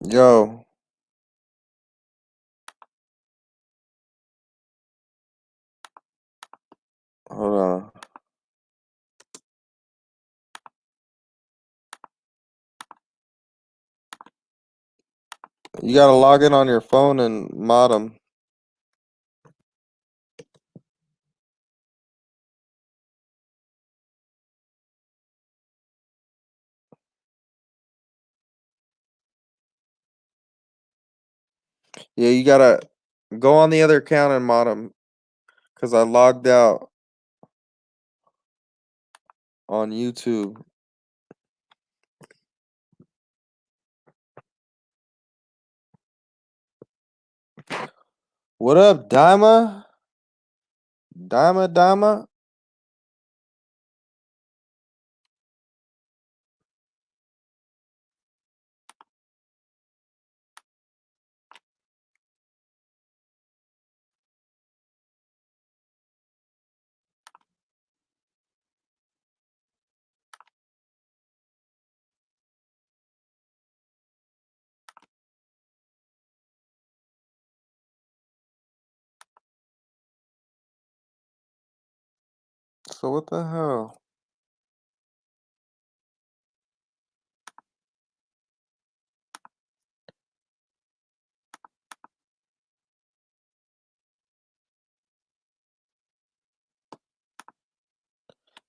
Yo, hold on. You gotta log in on your phone and mod them. Yeah, you gotta go on the other account and mod them. Cause I logged out on YouTube. What up, Dima? Dima? So what the hell?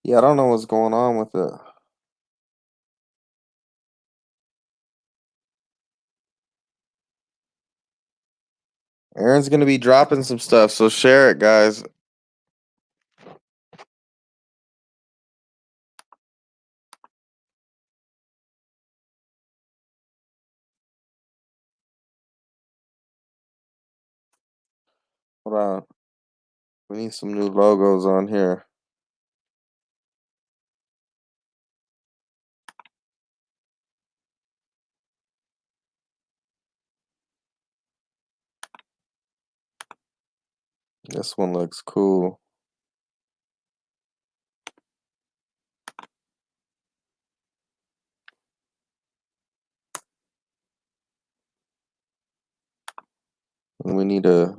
Yeah, I don't know what's going on with it. Aaron's gonna be dropping some stuff, so share it, guys. Hold on. We need some new logos on here. This one looks cool. And we need a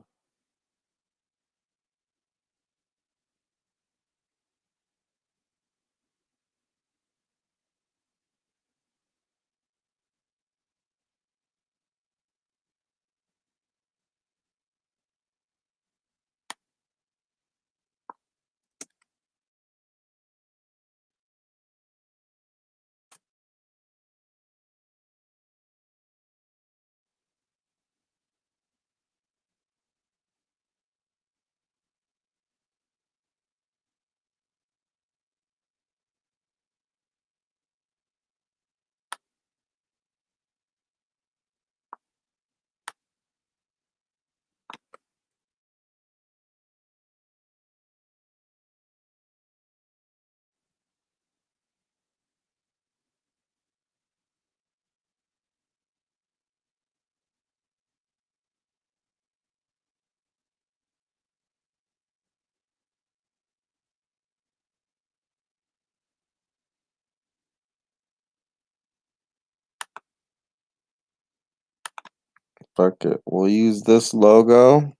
fuck it. We'll use this logo.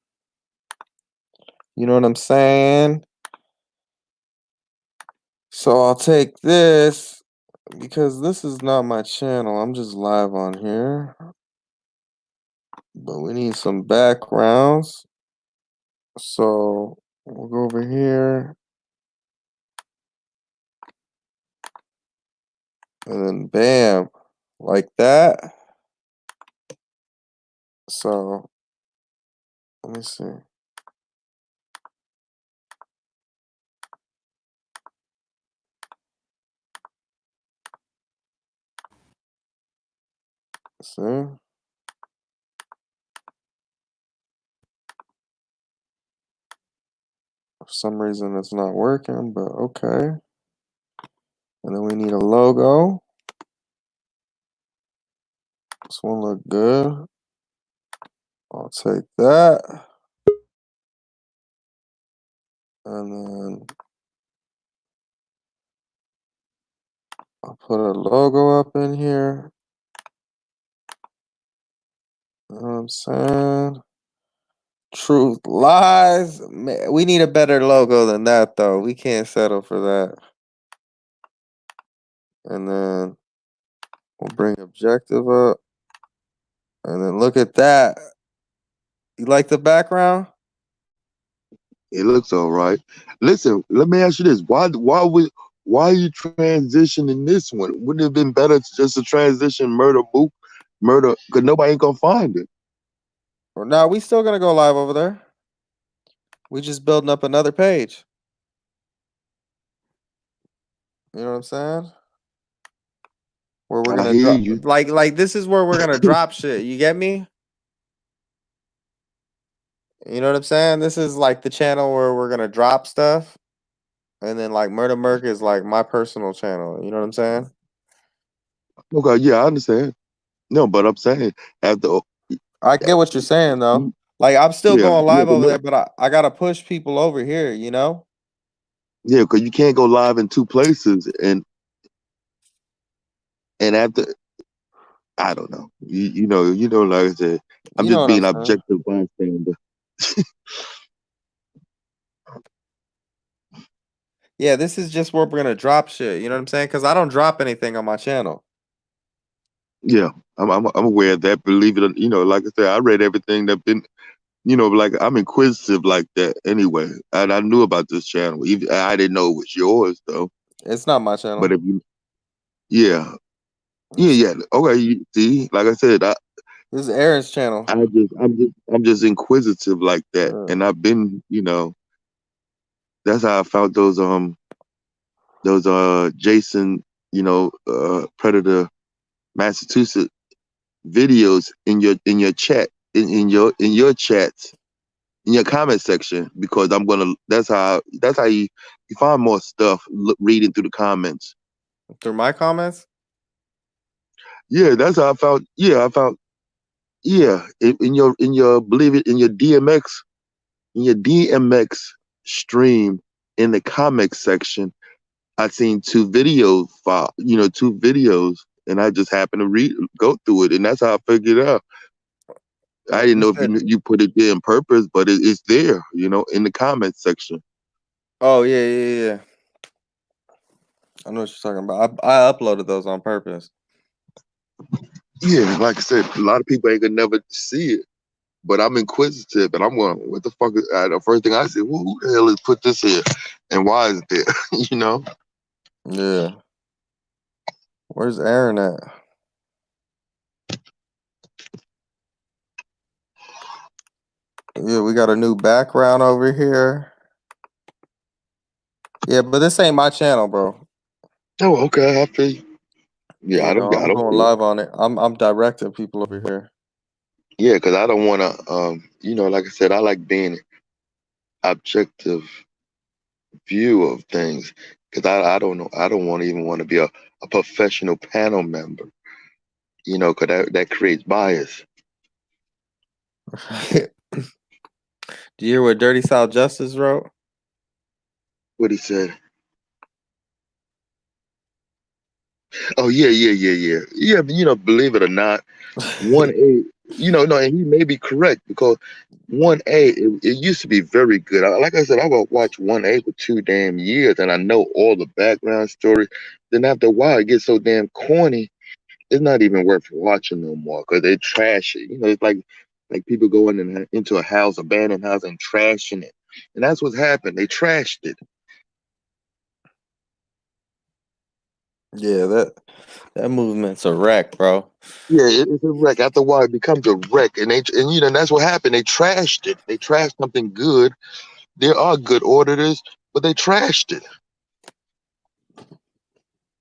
You know what I'm saying? So I'll take this because this is not my channel. I'm just live on here. But we need some backgrounds. So we'll go over here and then bam, like that. So let me see. See? For some reason it's not working, but okay. And then we need a logo. This one look good. I'll take that. And then I'll put a logo up in here. You know what I'm saying? Truth, lies. Man, we need a better logo than that, though. We can't settle for that. And then we'll bring objective up. And then look at that. You like the background? It looks all right. Listen, let me ask you this: why are you transitioning this one? Wouldn't it have been better just to transition murder? Because nobody ain't gonna find it. Or no, we still gonna go live over there. We just building up another page. You know what I'm saying? Where we're I gonna hear drop you. like this is where we're gonna drop shit. You get me? You know what I'm saying? This is like the channel where we're gonna drop stuff. And then like Murder Merc is like my personal channel. You know what I'm saying? Okay, yeah, I understand. No, but I'm saying after, I get what you're saying though. Like I'm still yeah, going yeah, live but over there, no, but I gotta push people over here, you know? yeah, because you can't go live in two places, and after, I don't know. You know, like I said, I'm You know just what I'm being saying? objective bystander. Yeah, this is just where we're gonna drop shit. You know what I'm saying? Because I don't drop anything on my channel. Yeah, I'm aware of that. Believe it or like I said, I read everything that been. Like I'm inquisitive like that anyway, and I knew about this channel. Even I didn't know it was yours though. It's not my But channel. if you, yeah, yeah, It's, yeah. Okay, see, like I said, this is Aaron's channel. I'm just inquisitive like that, Uh, and I've been, that's how I found those Jason, Predator Massachusetts videos in your chat in your chats in your comment section because that's how you find more stuff reading through the comments. through my comments. Yeah, that's how I found yeah in your believe it in your DMX stream in the comic section. I seen two videos, and I just happened to go through it, and that's how I figured it out. I didn't You know if said, you put it there on purpose, but it's there, in the comments section. oh yeah. I know what you're talking about. I uploaded those on purpose. Yeah, like I said, a lot of people ain't gonna never see it, but I'm inquisitive, and I'm going, what the fuck is the first thing I say? Who the hell has put this here, and why is it there? you know? Yeah. Where's Aaron at? Yeah, we got a new background over here. Yeah, but this ain't my channel, bro. Oh, okay, I feel you. Yeah, You know, I I'm don't going care. live on it. I'm directing people over here. Yeah, because I don't want to. Like I said, I like being objective view of things because I don't know. I don't want to be a professional panel member. Because that creates bias. Do you hear what Dirty South Justice wrote? What he said. Oh yeah. But, believe it or not, 1A. No, and he may be correct because 1A it used to be very good. Like I said, I would watch 1A for 2 damn years, and I know all the background story. Then after a while, it gets so damn corny. It's not even worth watching no more because they trash it. It's like people going into a house, abandoned house, and trashing it, and that's what's happened. They trashed it. Yeah, that movement's a wreck, bro. Yeah, it's a wreck. After a while, it becomes a wreck, and that's what happened. They trashed it. They trashed something good. There are good auditors, but they trashed it.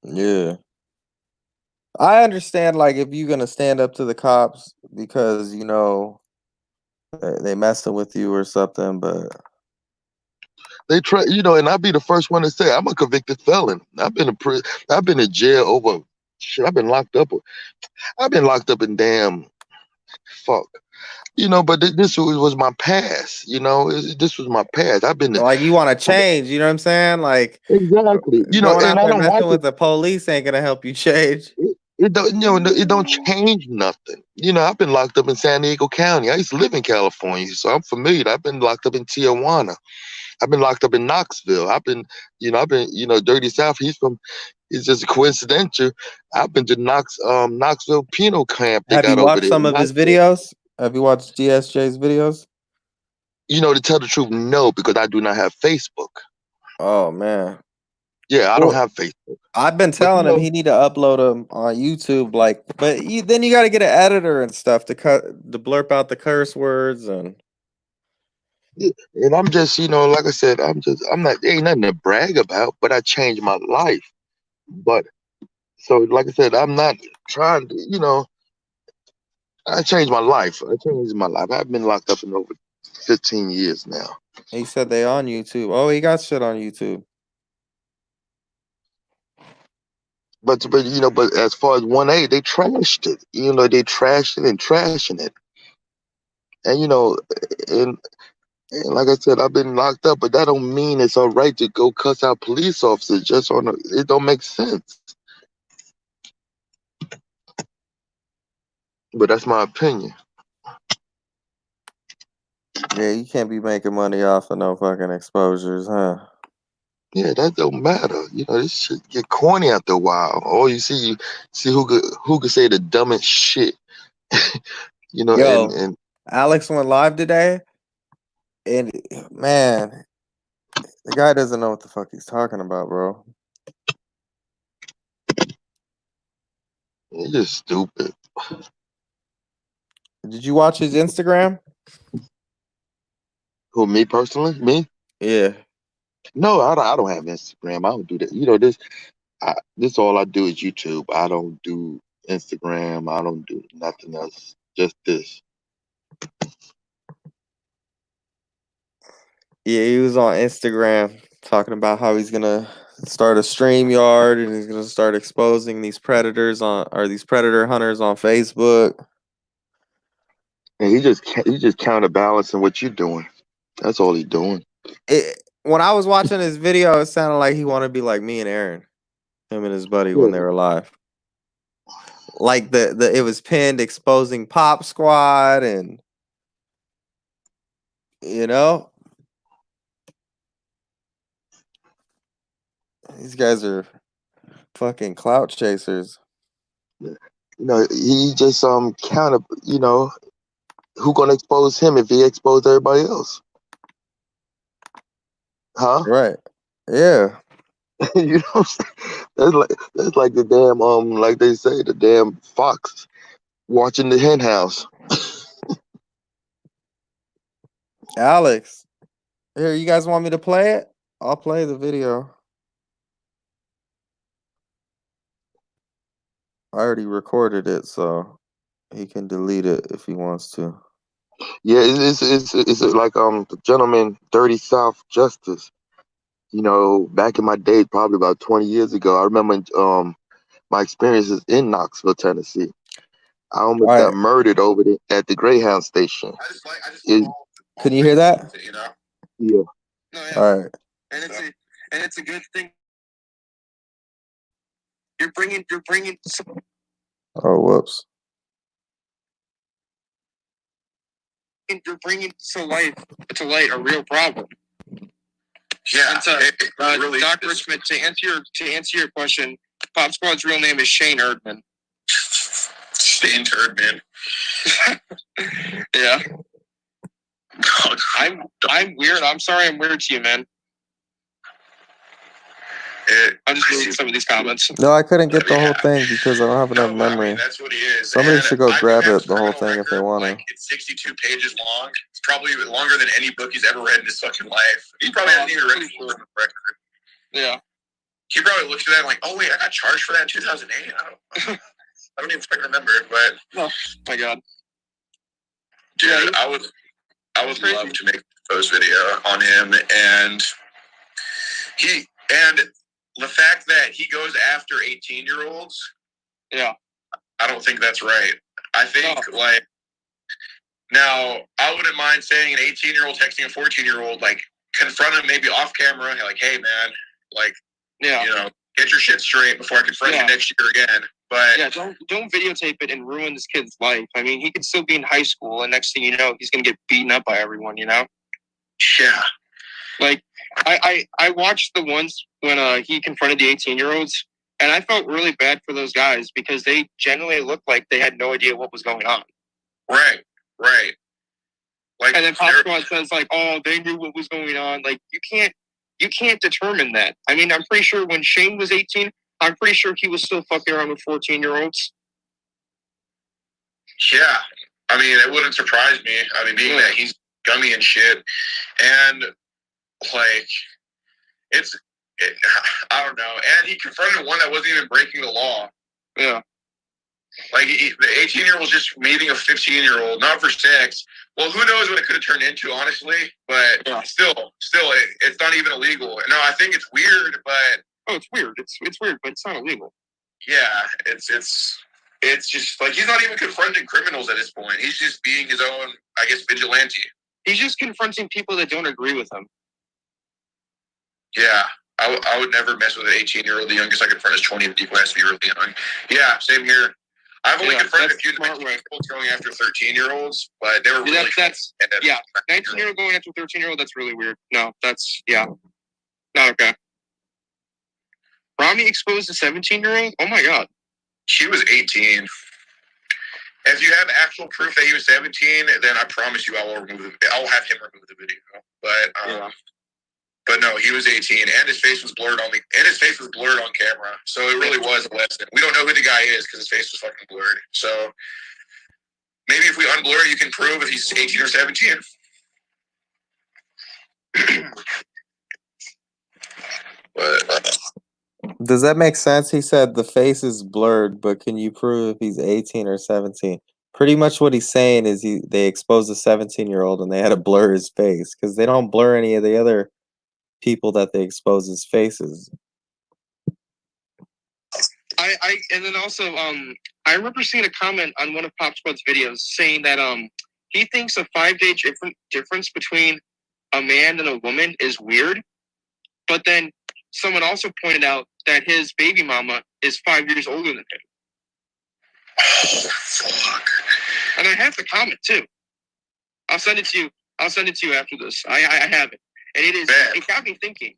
Yeah. I understand like if you're gonna stand up to the cops because they messing with you or something, but And I'll be the first one to say I'm a convicted felon. I've been in jail over shit. I've been locked up in damn fuck. But this was my past. This was my past. I've been like you want to change, you know what I'm saying? Like exactly. going And out I there don't watch messing it. with the police ain't gonna help you change. It don't, it don't change nothing. I've been locked up in San Diego County. I used to live in California, so I'm familiar. I've been locked up in Tijuana. I've been locked up in Knoxville. Dirty South. It's just coincidental. I've been to Knoxville penal camp they Have you got over watched there some in of his Knoxville. videos? Have you watched DSJ's videos? To tell the truth, no, because I do not have Facebook. Oh man. Yeah, I don't Well, have Facebook. I've been But telling him he need to upload them on YouTube, then you got to get an editor and stuff to blurp out the curse words and. yeah, and I'm just, like I said, I'm not, ain't nothing to brag about, but I changed my life. But so, like I said, I'm not trying to, I changed my life. I've been locked up in over 15 years now. He said they on YouTube. Oh, he got shit on YouTube. But as far as 1A, they trashed it. They trashed it and trashing it. And and like I said, I've been locked up, but that don't mean it's all right to go cuss out police officers just it don't make sense. But that's my opinion. Yeah, you can't be making money off of no fucking exposures, huh? Yeah, that don't matter. This shit get corny after a while. Or you see who could say the dumbest shit. Yo, And Alex went live today, and man, the guy doesn't know what the fuck he's talking about, bro. it's just stupid. Did you watch his Instagram? Who, me personally? Me? Yeah. No, I don't have Instagram. I don't do that. This all I do is YouTube. I don't do Instagram. I don't do nothing else. Just this. Yeah, he was on Instagram talking about how he's gonna start a StreamYard and he's gonna start exposing these these predator hunters on Facebook. And he just counterbalancing what you're doing. That's all he's doing. When I was watching his video, it sounded like he wanted to be like me and Aaron, him and his buddy when Yeah. they were alive. Like it was pinned exposing Pop Squad and you know these guys are fucking clout chasers. He just counter. Who gonna expose him if he exposed everybody else? Huh? Right. Yeah. you know, that's like the damn like they say, the damn fox watching the hen house. Alex, here, you guys want me to play it? I'll play the video. I already recorded it, so he can delete it if he wants to. Yeah, it's like the gentleman Dirty South Justice. Back in my day, probably about 20 years ago, I remember my experiences in Knoxville, Tennessee. I almost All got right. murdered over there at the Greyhound station. Can you hear that? Yeah. All right. And it's a good thing. You're bringing Oh, whoops. to light a real problem. Yeah, And so, really Dr. is. Richmond, to answer your question, Pop Squad's real name is Shane Erdman. Shane Erdman. Yeah. I'm weird. I'm sorry I'm weird to you, man. I'm just reading some of these comments. No, I couldn't get the whole thing because I don't have enough No, I memory. mean, that's what he is. Somebody And should go I grab think it, that's the whole criminal thing, if they record. want to. Like, it's 62 pages long. It's probably longer than any book he's ever read in his fucking life. He probably hasn't even read his full record. Yeah. He probably looked at that and like, oh wait, I got charged for that in 2008. I don't even fucking remember it, but Oh my god. dude, Yeah, I would crazy. love to make a post video on him, and the fact that he goes after 18-year-olds. Yeah. I don't think that's right. I think now I wouldn't mind saying an 18-year-old texting a 14-year-old, like confront him maybe off camera, like, hey man, like, Yeah. get your shit straight before I confront you next year again. But Yeah, don't videotape it and ruin this kid's life. I mean, he could still be in high school, and next thing you know, he's gonna get beaten up by everyone. You know, yeah, like I watched the ones when he confronted the 18-year-olds, and I felt really bad for those guys because they genuinely looked like they had no idea what was going on. right. Like, And then Pop Squad says like, "Oh, they knew what was going on." Like, you can't determine that. I mean, I'm pretty sure when Shane was 18, I'm pretty sure he was still fucking around with 14-year-olds. yeah. I mean, it wouldn't surprise me. I mean, being that he's gummy and shit, and like, I don't know. And he confronted one that wasn't even breaking the law. Yeah. Like, the 18-year-old was just meeting a 15-year-old, not for sex. Well, who knows what it could have turned into, honestly. But still, it's not even illegal. No, I think it's weird, but... Oh, it's weird. It's weird, but it's not illegal. Yeah, it's just, like, he's not even confronting criminals at this point. He's just being his own, I guess, vigilante. He's just confronting people that don't agree with him. Yeah. I would never mess with an 18-year-old. The youngest I confront is 20, and people has to be really young. Yeah, same here. I've only confronted a few 19-year-olds going after 13-year-olds, but they were really... That's 19-year-old going after 13-year-old, that's really weird. No, that's, not okay. Rami exposed a 17-year-old? Oh, my God. She was 18. If you have actual proof that he was 17, then I promise you I will have him remove the video. But no, he was 18, and his face was blurred on camera. So it really was a lesson. We don't know who the guy is because his face was fucking blurred. So maybe if we unblur it, you can prove if he's 18 or 17. But Does that make sense? He said the face is blurred, but can you prove if he's 18 or 17? Pretty much what he's saying is they exposed a 17-year-old and they had to blur his face because they don't blur any of the other people that they expose his faces. And then also I remember seeing a comment on one of Pop Squad's videos saying that he thinks a 5-day difference between a man and a woman is weird, but then someone also pointed out that his baby mama is 5 years older than him. oh, fuck. And I have the comment too. I'll send it to you after this. I have it. And it got me thinking.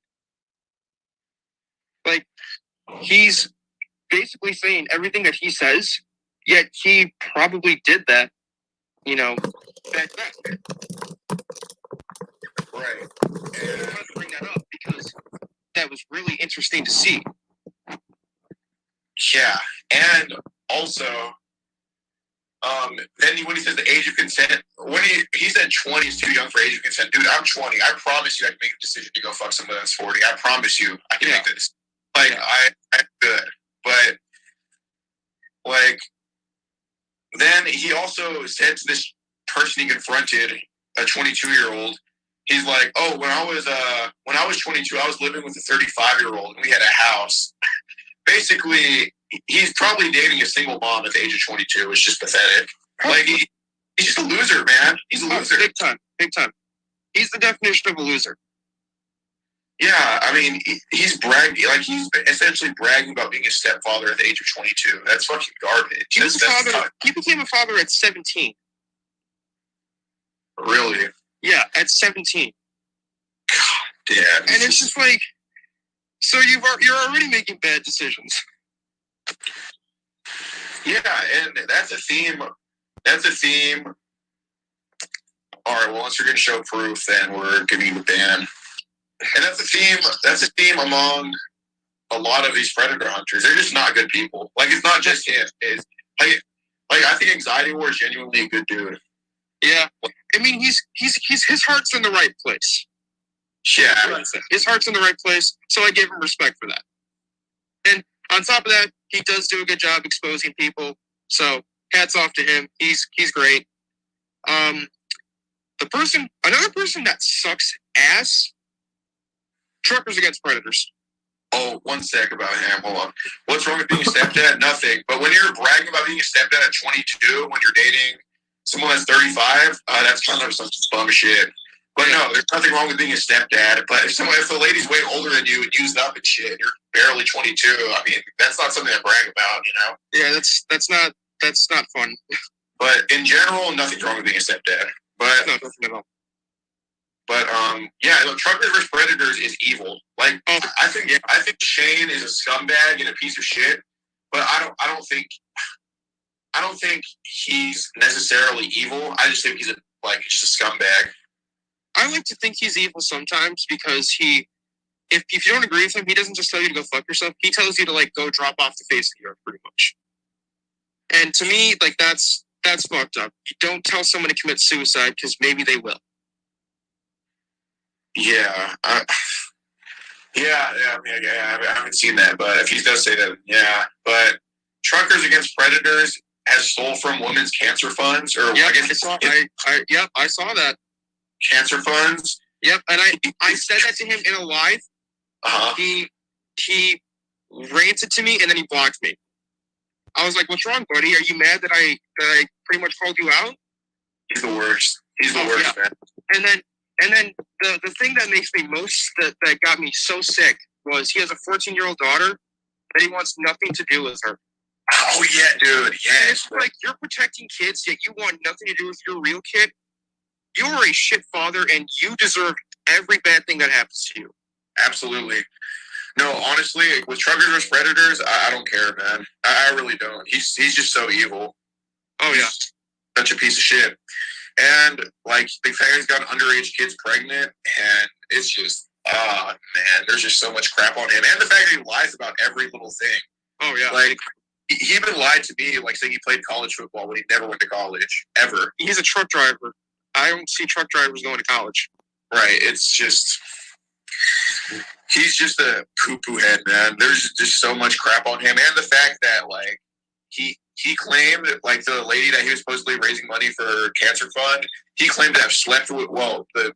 Like, he's basically saying everything that he says, yet he probably did that, back then. Right. I wanted to bring that up because that was really interesting to see. Yeah, and also, then when he says the age of consent, when he said 20 is too young for age of consent, dude, I'm 20. I promise you I can make a decision to go fuck someone that's 40. I promise you I can make this. Like, I'm good. But, like, then he also said to this person he confronted, a 22-year-old, he's like, oh, when I was 22, I was living with a 35-year-old and we had a house. Basically, he's probably dating a single mom at the age of 22. It's just pathetic. Like, he's just a loser, man. He's a loser. Big time. He's the definition of a loser. Yeah, I mean, he's bragging. Like, he's essentially bragging about being a stepfather at the age of 22. That's fucking garbage. He became a father at 17. Really? Yeah, at 17. God damn. And it's just like, so you're already making bad decisions. Yeah, and that's a theme. All right, well, once you're going to show proof, then we're giving you a ban. And that's a theme among a lot of these predator hunters. They're just not good people. Like, it's not just him. It's like I think Anxiety War is genuinely a good dude. Yeah, I mean, his heart's in the right place. Yeah, his heart's in the right place, so I give him respect for that. And on top of that, he does do a good job exposing people. So hats off to him. He's great. Another person that sucks ass. Truckers Against Predators. Oh, one sec about him. Hold on. What's wrong with being a stepdad? Nothing. But when you're bragging about being a stepdad at 22, when you're dating someone that's 35, that's kind of some bum shit. But no, there's nothing wrong with being a stepdad. But if the lady's way older than you and used up and shit, and you're barely 22, I mean, that's not something to brag about, you know? Yeah, that's not fun. But in general, nothing's wrong with being a stepdad. But No, nothing at all. But yeah, look, Truckers vs. Predators is evil. Like I think Shane is a scumbag and a piece of shit. But I don't think he's necessarily evil. I just think he's just a scumbag. I like to think he's evil sometimes because if you don't agree with him, he doesn't just tell you to go fuck yourself. He tells you to like go drop off the face of the earth, pretty much. And to me, like that's fucked up. You don't tell someone to commit suicide because maybe they will. Yeah, I haven't seen that, but if he does say that, yeah. But Truckers Against Predators has stole from women's cancer funds, or yeah, I saw that. Cancer funds. Yep, and I said that to him in a live. He ranted to me and then he blocked me. I was like, "What's wrong, buddy? Are you mad that I pretty much called you out?" He's the worst. He's the worst, man. And then the thing that makes me most that got me so sick was he has a 14-year-old daughter that he wants nothing to do with her. Oh yeah, dude. Yeah. It's like you're protecting kids, yet you want nothing to do with your real kid. You are a shit father, and you deserve every bad thing that happens to you. Absolutely. No, honestly, with Truckers vs. Predators, I don't care, man. I really don't. He's just so evil. Oh yeah, such a piece of shit. And like the fact he's got underage kids pregnant, and it's just man, there's just so much crap on him. And the fact that he lies about every little thing. Oh yeah, like he even lied to me, like saying he played college football when he never went to college ever. He's a truck driver. I don't see truck drivers going to college. Right. It's just he's just a poo-poo head, man. There's just so much crap on him, and the fact that like he claimed like the lady that he was supposedly raising money for cancer fund, he claimed to have slept with the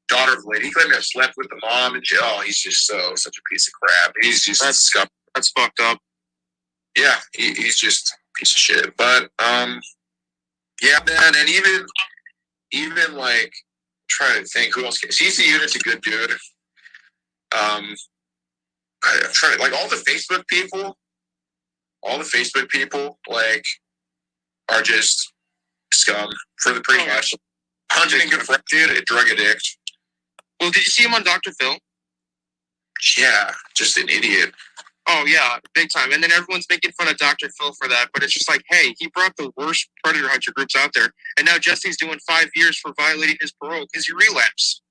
daughter of the lady. He claimed to have slept with the mom, and he's just such a piece of crap. He's just that's fucked up. Yeah, he's just a piece of shit. But yeah, man, and even like trying to think who else. CC Unit's a good dude. I'm trying to, like, all the Facebook people like are just scum for the pretty much. Hunting confronted a drug addict. Well, did you see him on Dr. Phil? Yeah, just an idiot. Oh yeah, big time. And then everyone's making fun of Dr. Phil for that, but it's just like, hey, he brought the worst predator hunter groups out there, and now Jesse's doing 5 years for violating his parole because he relapsed.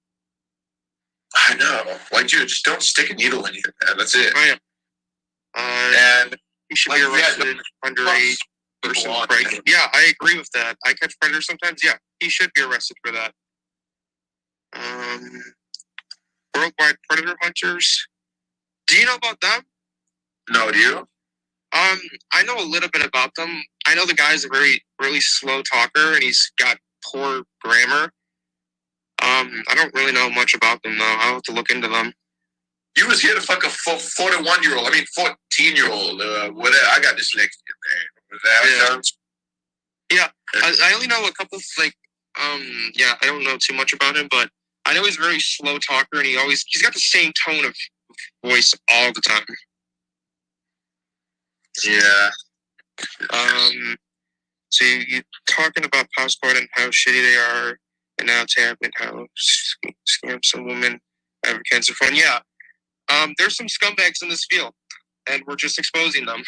I know. Like, dude, just don't stick a needle in you, man. That's it. Oh, yeah. And he should be arrested underage person pregnant. Yeah, I agree with that. I catch predators sometimes. Yeah, he should be arrested for that. Worldwide Predator Hunters. Do you know about them? No, do you? I know a little bit about them. I know the guy's a really slow talker, and he's got poor grammar. I don't really know much about them, though. I'll have to look into them. You was here to fuck a 41-year-old. I mean, 14-year-old. Whatever. I got dyslexia, man. Was that yeah. I only know a couple, like, yeah, I don't know too much about him, but I know he's a very slow talker, and he's got the same tone of voice all the time. Yeah. So you're talking about Pop Squad and how shitty they are, and now it's happening, how scam some women have a cancer fund. Yeah. There's some scumbags in this field, and we're just exposing them.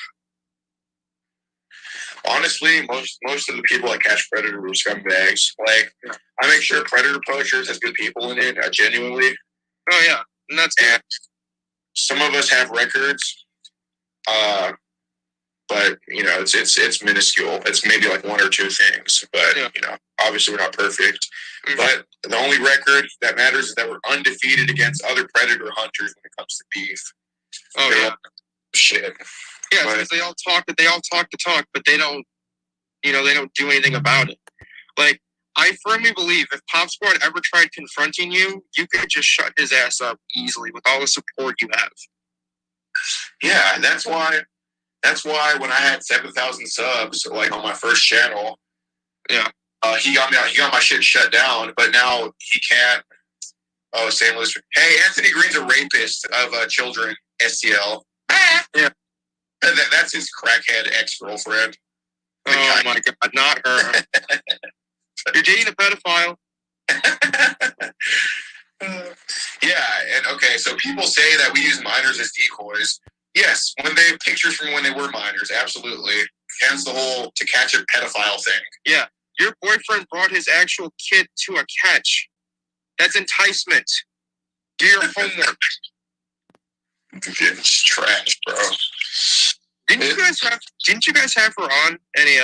Honestly, most of the people that catch predator are scumbags. Like, I make sure Predator Poachers has good people in it, genuinely. Oh yeah, and that's good. And some of us have records, but it's minuscule. It's maybe like one or two things, but obviously we're not perfect. Mm-hmm. But the only record that matters is that we're undefeated against other predator hunters when it comes to beef. Oh yeah, shit. Yeah, because they all talk the talk, but they don't do anything about it. Like, I firmly believe if Pop Squad ever tried confronting you, you could just shut his ass up easily with all the support you have. Yeah, and that's why when I had 7,000 subs, like on my first channel, he got my shit shut down. But now he can't. Oh, Sam Lewis. Hey, Anthony Green's a rapist of children. STL. Yeah. That's his crackhead ex-girlfriend. Oh my God, not her. You're dating a pedophile. Yeah, and okay, so people say that we use minors as decoys. Yes, when they have pictures from when they were minors, absolutely. Hence the whole to catch a pedophile thing. Yeah, your boyfriend brought his actual kid to a catch. That's enticement. Do your homework. It's trash, bro. Didn't you guys have her on any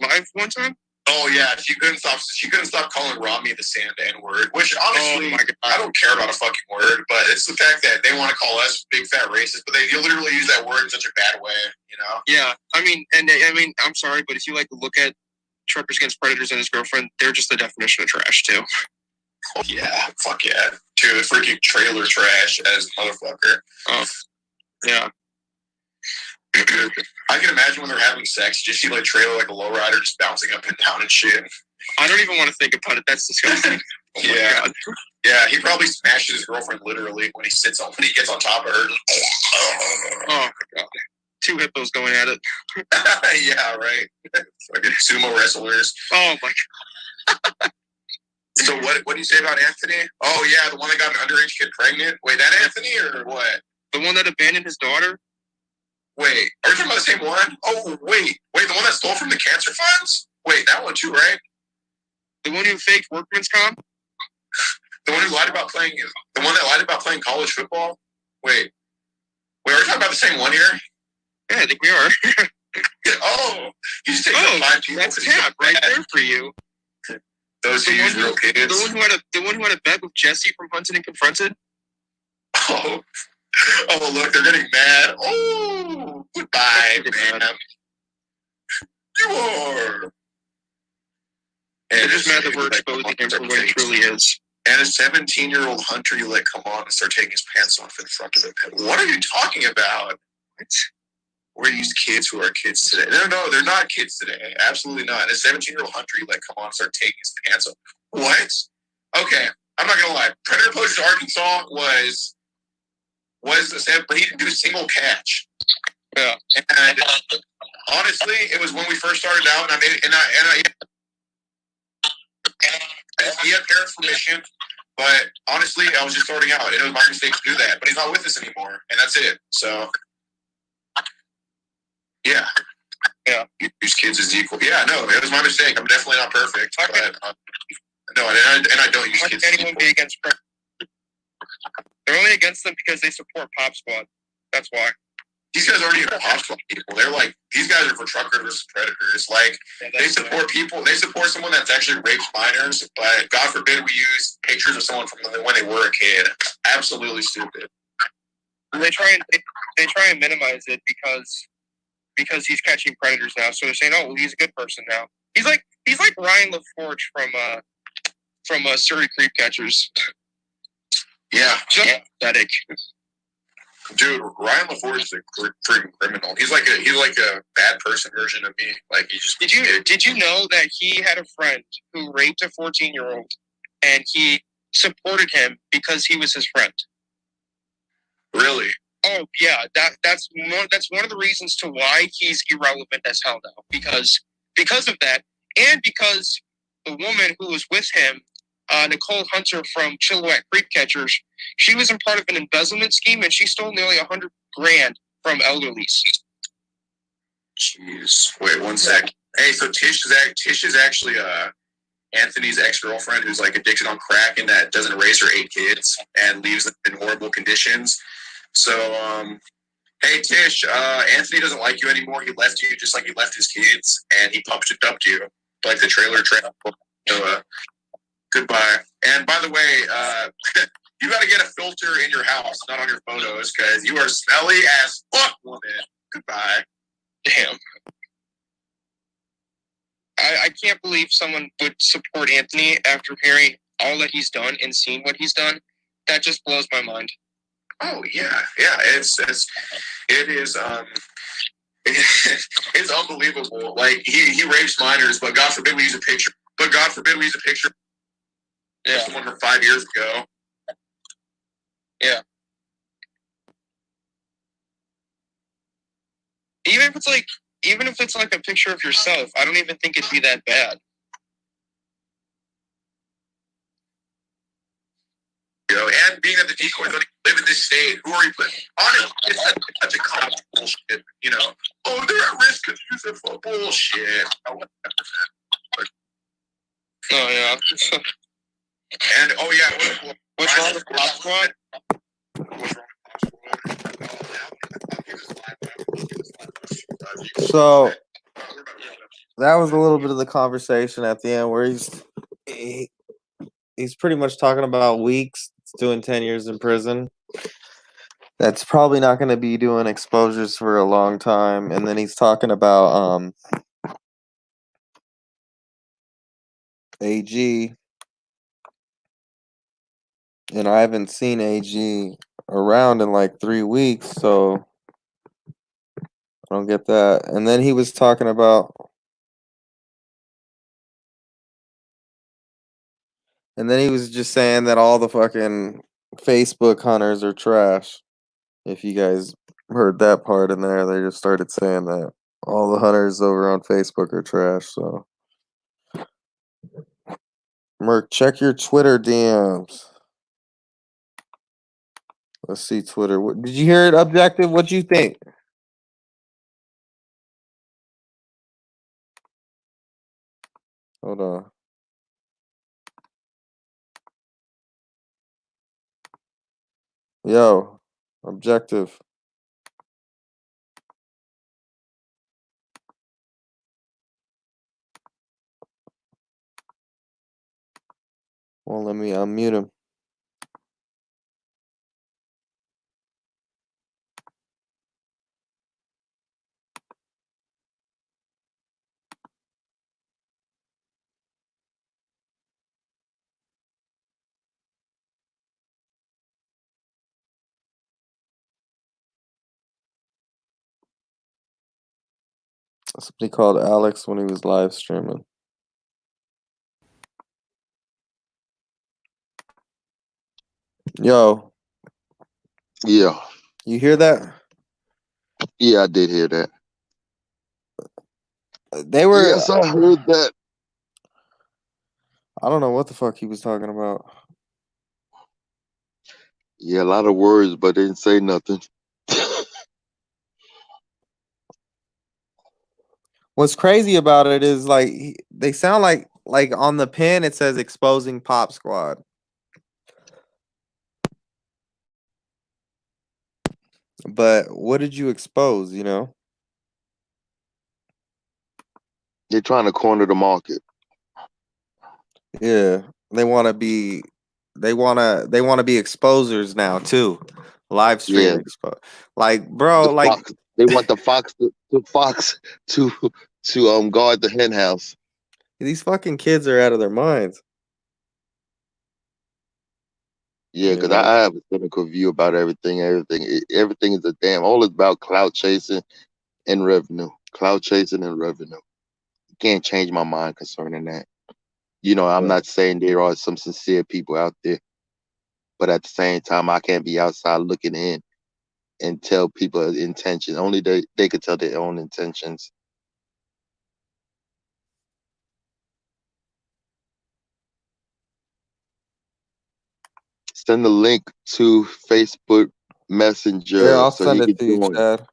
live one time? Oh yeah, she couldn't stop calling Rami the Sand N-word, which honestly, Oh my God. I don't care about a fucking word, but it's the fact that they want to call us big fat racists, but they literally use that word in such a bad way, you know? Yeah, I mean, I'm sorry, but if you look at Truckers Against Predators and his girlfriend, they're just the definition of trash too. Oh, yeah, fuck yeah. Dude, freaking trailer trash as motherfucker. Oh, yeah. I can imagine when they're having sex, you just see trailer like a lowrider just bouncing up and down and shit. I don't even want to think about it. That's disgusting. Oh my Yeah. God. Yeah, he probably smashes his girlfriend literally when he gets on top of her. Oh my God. Two hippos going at it. Yeah, right. Fucking sumo wrestlers. Oh my God. So what do you say about Anthony? Oh yeah, the one that got an underage kid pregnant. Wait, that Anthony or what? The one that abandoned his daughter? Wait, are you talking about the same one? Oh wait, the one that stole from the cancer funds? Wait, that one too, right? The one who faked workman's comp? The one that lied about playing college football? Wait, are you talking about the same one here? Yeah, I think we are. Oh, he's taking 5 people. That's Cap right there for you. Those who use real kids. The one who had a bet with Jesse from Hunted and Confronted. Oh, look, they're getting mad. Oh, goodbye, man. You are. They're just mad that we're exposing him for what he truly is. And a 17-year-old Hunter you let come on and start taking his pants off in front of him. What are you talking about? What? We're these kids who are kids today. No, they're not kids today. Absolutely not. And a 17-year-old Hunter you let come on and start taking his pants off. What? Okay, I'm not gonna lie. Predator Poachers Arkansas was but he didn't do a single catch. Yeah. And honestly, it was when we first started out, and I made it, and he had parents' permission, but honestly, I was just starting out. It was my mistake to do that. But he's not with us anymore, and that's it. So, yeah. Use kids as equal. Yeah, no, it was my mistake. I'm definitely not perfect, but no, and I don't use kids. How can anyone be against Predators? They're only against them because they support Pop Squad. That's why. These guys aren't even Pop Squad people. They're these guys are for Truckers versus Predators. They support people. They support someone that's actually raped minors, but God forbid we use pictures of someone from when they were a kid. Absolutely stupid. And they try and minimize it because he's catching predators now. So they're saying, oh, well, he's a good person now. He's like Ryan LaForge from Surrey Creep Catchers. Yeah, Pathetic. Dude, Ryan LaForge is a freaking criminal. He's like a bad person version of me. He just did you know that he had a friend who raped a 14-year-old and he supported him because he was his friend? Really? Oh yeah, that's one of the reasons to why he's irrelevant as hell now. Because of that, and because the woman who was with him, Nicole Hunter from Chilliwack Creep Catchers, she was in part of an embezzlement scheme and she stole nearly $100,000 from elderlies. Jeez. Wait 1 sec. Hey, so Tish is actually Anthony's ex-girlfriend who's addicted on crack and that doesn't raise her 8 kids and leaves them in horrible conditions. So, hey Tish, Anthony doesn't like you anymore. He left you just like he left his kids, and he pumped you like the trailer trail. So, goodbye. And by the way, you got to get a filter in your house, not on your photos, because you are smelly as fuck, woman. Goodbye. Damn. I can't believe someone would support Anthony after hearing all that he's done and seeing what he's done. That just blows my mind. Oh yeah. It is it's unbelievable. He rapes minors, but God forbid we use a picture. Yeah, someone from 5 years ago. even if it's like a picture of yourself, I don't even think it'd be that bad. You know, and being at the decoy, live in this state, who are you putting? Honestly, it's such a clown bullshit, you know. Oh, they're at risk of using for bullshit. Oh yeah. And oh yeah, What's wrong with Pop Squad? So that was a little bit of the conversation at the end where he's pretty much talking about Weeks doing 10 years in prison. That's probably not going to be doing exposures for a long time. And then he's talking about AG. And I haven't seen AG around in like 3 weeks, so I don't get that. And then he was talking about and then he was just saying that all the fucking Facebook hunters are trash. If you guys heard that part in there, they just started saying that all the hunters over on Facebook are trash. So, Merc, check your Twitter DMs. Let's see Twitter. Did you hear it, Objective? What'd you think? Hold on. Yo, Objective. Well, let me unmute him. Somebody called Alex when he was live streaming. Yo, Yeah. you hear that? Yeah, I did hear that. They were. Yes, I heard that. I don't know what the fuck he was talking about. Yeah, a lot of words, but they didn't say nothing. What's crazy about it is like they sound like on the pin it says exposing Pop Squad. But what did you expose, you know? They're trying to corner the market. Yeah. They want to be exposers now too. Live stream Yeah. Like, bro, The like Fox, they want the Fox to guard the hen house. these fucking kids are out of their minds. Yeah, You because know? I have a cynical view about everything. Everything is a damn. All it's about clout chasing and revenue. Clout chasing and revenue. You can't change my mind concerning that. You know, I'm Yeah. not saying there are some sincere people out there, but at the same time, I can't be outside looking in and tell people intentions. Only they could tell their own intentions. Send the link to Facebook Messenger Yeah, I'll so send he it can to you, join. Chad.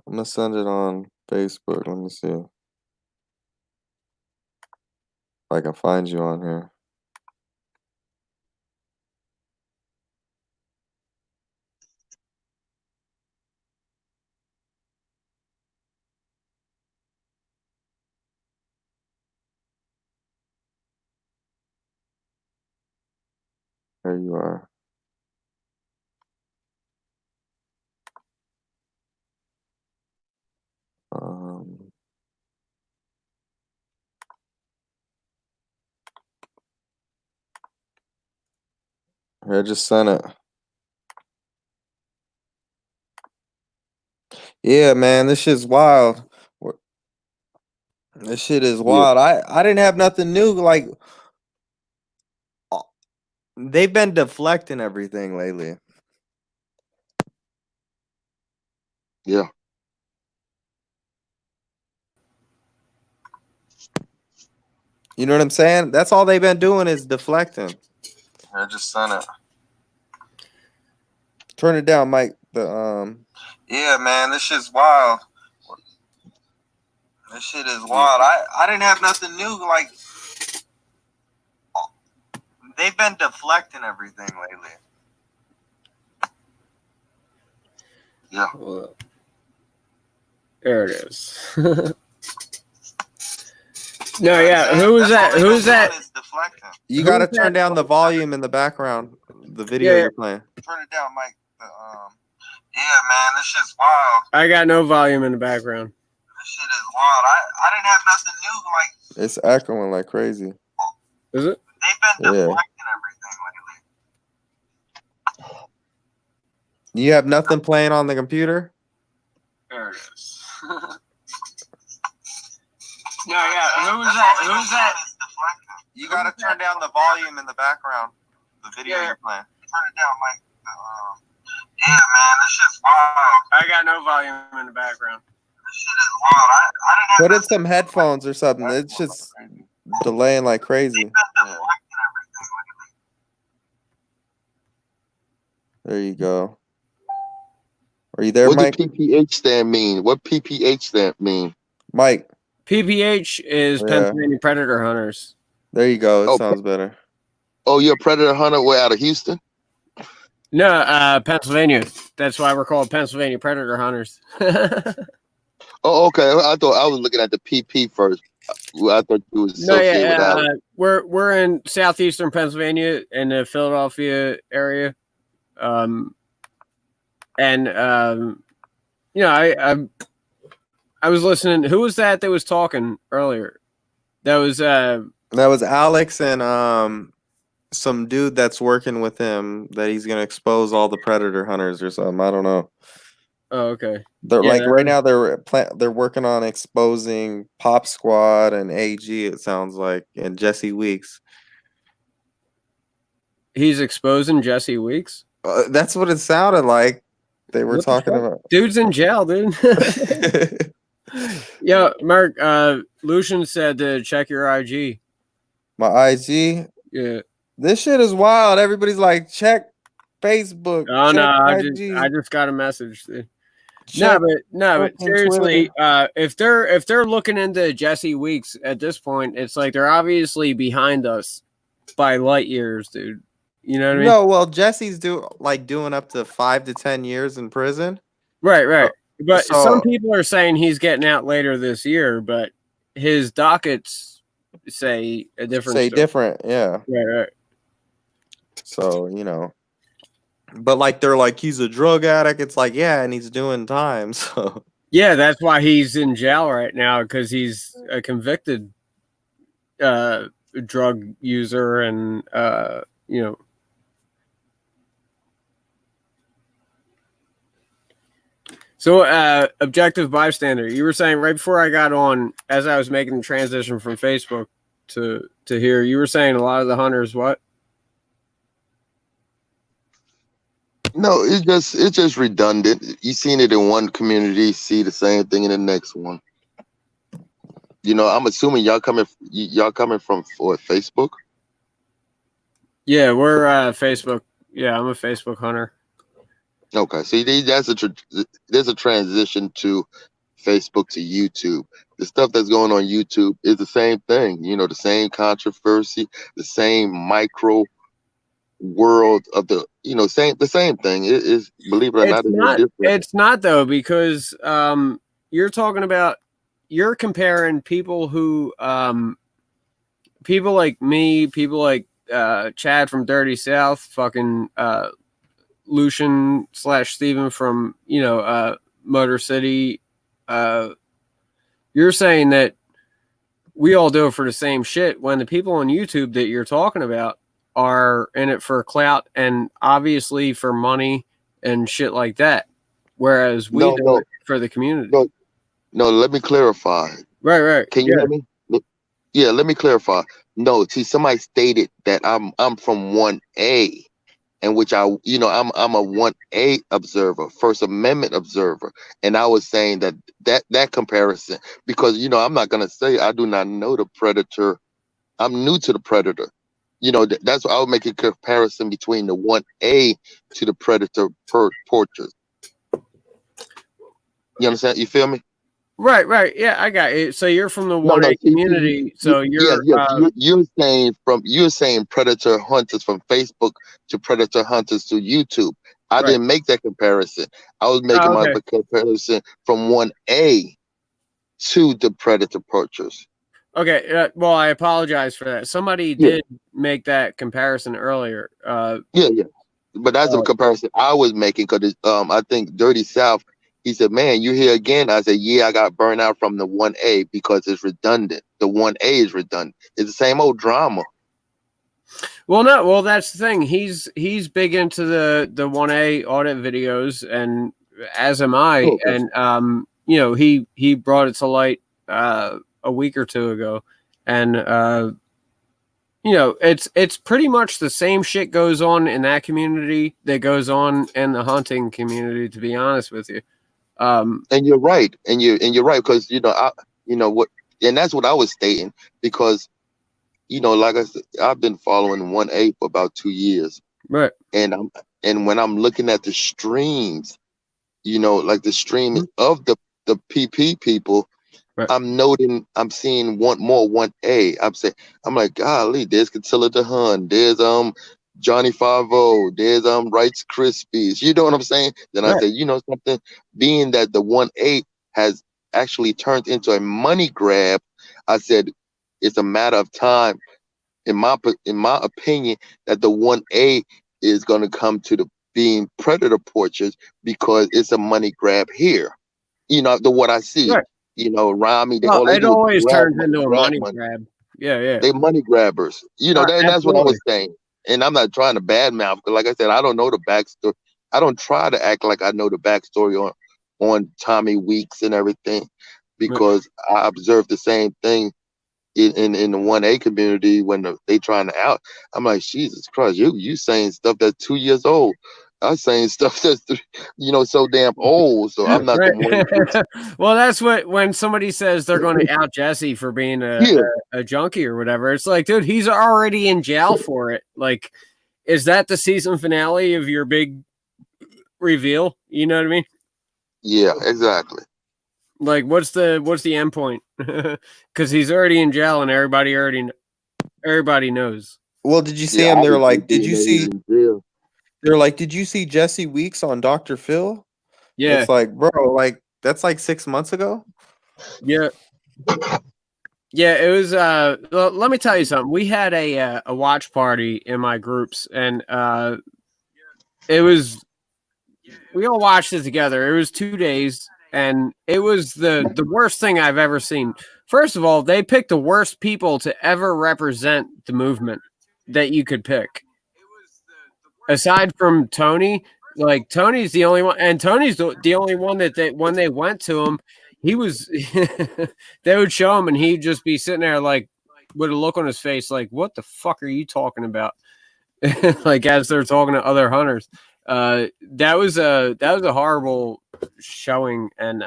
I'm gonna send it on Facebook. Let me see if I can find you on here. There you are. Um, I just sent it. Yeah, man, this shit's wild. This shit is Yeah. wild. I didn't have nothing new. Like they've been deflecting everything lately. Yeah. You know what I'm saying? That's all they've been doing is deflecting. I just sent it. Turn it down, Mike. Yeah, man, this shit's wild. This shit is wild. I didn't have nothing new. Like, they've been deflecting everything lately. Yeah. Well, there it is. No, yeah. Who's that? Who's that? You got to turn down the volume in the background. The video you're playing. Turn it down, Mike. Yeah, man, this shit's wild. I got no volume in the background. This shit is wild. I didn't have nothing new. Like, it's echoing like crazy. Is it? They've been deflecting everything lately. You have nothing playing on the computer? There it is. No, yeah. Who's that? Who's that? You got to turn down the volume in the background. The video you're playing. Turn it down, Mike. Yeah, man, this shit's wild. I got no volume in the background. This shit is wild. I didn't have. Put in some headphones or something. It's just delaying like crazy. Yeah. There you go. Are you there, Mike? What does PPH stand mean? What PPH stand mean? Mike. PPH is Pennsylvania Predator Hunters. There you go. It sounds better. Oh, you're a predator hunter way out of Houston? No, Pennsylvania. That's why we're called Pennsylvania Predator Hunters. Oh, okay. I thought I was looking at the PP first. I thought you was associated with that. We're in southeastern Pennsylvania in the Philadelphia area. You know, I was listening. Who was that was talking earlier? That was Alex and some dude that's working with him that he's gonna expose all the predator hunters or something. I don't know. Oh, okay. They're right now they're working on exposing Pop Squad and AG. It sounds like, and Jesse Weeks. He's exposing Jesse Weeks. That's what it sounded like. They were talking about. Dude's in jail, dude. Yeah, Mark. Lucian said to check your IG. My IG. Yeah. This shit is wild. Everybody's like, check Facebook. Oh check no, I just got a message. No, but seriously, if they're looking into Jesse Weeks at this point, it's like they're obviously behind us by light years, dude. You know what I mean? No, well, Jesse's doing up to 5 to 10 years in prison. Right. But some people are saying he's getting out later this year, but his dockets say a different. Different, yeah. Right. So, you know. But like they're like he's a drug addict. It's like, yeah, and he's doing time. So yeah, that's why he's in jail right now, because he's a convicted drug user, and you know. So, objective bystander, you were saying right before I got on, as I was making the transition from Facebook to here, you were saying a lot of the hunters what? No, it's just redundant. You seen it in one community, see the same thing in the next one. You know, I'm assuming y'all coming from Facebook. Yeah, we're Facebook. Yeah, I'm a Facebook hunter. Okay, see, there's a transition to Facebook to YouTube. The stuff that's going on YouTube is the same thing. You know, the same controversy, the same micro world of the, you know, the same thing. It is, believe it or not, it's not though, because you're comparing people who people like me, people like Chad from Dirty South, fucking Lucian / Steven from, you know, Motor City. You're saying that we all do it for the same shit, when the people on YouTube that you're talking about are in it for clout and obviously for money and shit like that, whereas we do it for the community. No, let me clarify. Right. Can you hear me? Yeah, let me clarify. No, see, somebody stated that I'm from 1A, in which I'm a 1A observer, First Amendment observer, and I was saying that comparison, because, you know, I'm not gonna say I do not know the predator I'm new to the Predator. That's why I would make a comparison between the 1A to the Predator portraits. You understand? You feel me? Right. Yeah, I got it. So you're from the No, 1A see, community. So yes. You're saying Predator hunters from Facebook to Predator hunters to YouTube. I Right. didn't make that comparison. I was making my okay. comparison from 1A to the Predator portraits. Okay. Well, I apologize for that. Somebody did make that comparison earlier. Yeah. But that's a comparison I was making because I think Dirty South, he said, man, you here again? I said, yeah, I got burned out from the 1A because it's redundant. The 1A is redundant. It's the same old drama. Well, no. Well, that's the thing. He's big into the 1A audit videos, and as am I. Oh, okay. And he brought it to light a week or two ago, and it's pretty much the same shit goes on in that community that goes on in the hunting community. To be honest with you, and you're right, and you're right because and that's what I was stating because like I said, I've been following 1A for about 2 years, right? And when I'm looking at the streams, like the stream of the PP people. Right. I'm seeing more 1A. I'm like, golly, there's Catilla the Hun, there's Johnny Favo, there's Wright's Krispies. You know what I'm saying? Then I said, something, being that the 1A has actually turned into a money grab, I said it's a matter of time, in my opinion, that the 1A is gonna come to the being Predator portraits because it's a money grab here. What I see. Right. Rami, it always turns into a money grab. Yeah. They money grabbers. That's what I was saying. And I'm not trying to badmouth, because like I said, I don't know the backstory. I don't try to act like I know the backstory on Tommy Weeks and everything, because I observed the same thing in the 1A community when they trying to out. I'm like, Jesus Christ, you saying stuff that's 2 years old. I'm saying stuff that's so damn old. So I'm not the one. Well, that's when somebody says they're going to out Jesse for being a junkie or whatever. It's like, dude, he's already in jail for it. Like, is that the season finale of your big reveal? You know what I mean? Yeah, exactly. Like, what's the end point? Because he's already in jail and everybody knows. Well, did you see him? They're like, did you see? They're like, did you see Jesse Weeks on Dr. Phil? Yeah. It's like, bro, like that's like 6 months ago. Yeah. Yeah, it was let me tell you something. We had a watch party in my groups, and we all watched it together. It was 2 days, and it was the worst thing I've ever seen. First of all, they picked the worst people to ever represent the movement that you could pick. Aside from Tony, like Tony's the only one, and Tony's the only one that when they went to him, he was they would show him and he'd just be sitting there like with a look on his face like, what the fuck are you talking about? Like, as they're talking to other hunters. That was a horrible showing, and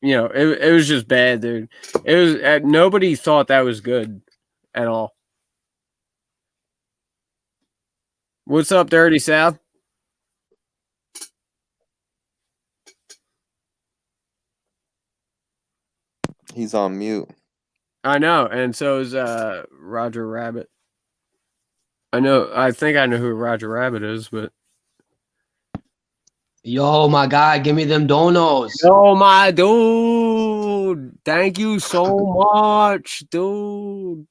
it was just bad, dude. It was nobody thought that was good at all. What's up, Dirty South? He's on mute. I know, and so is Roger Rabbit. I think I know who Roger Rabbit is, but yo, my guy, give me them donos. Yo, my dude, thank you so much, dude.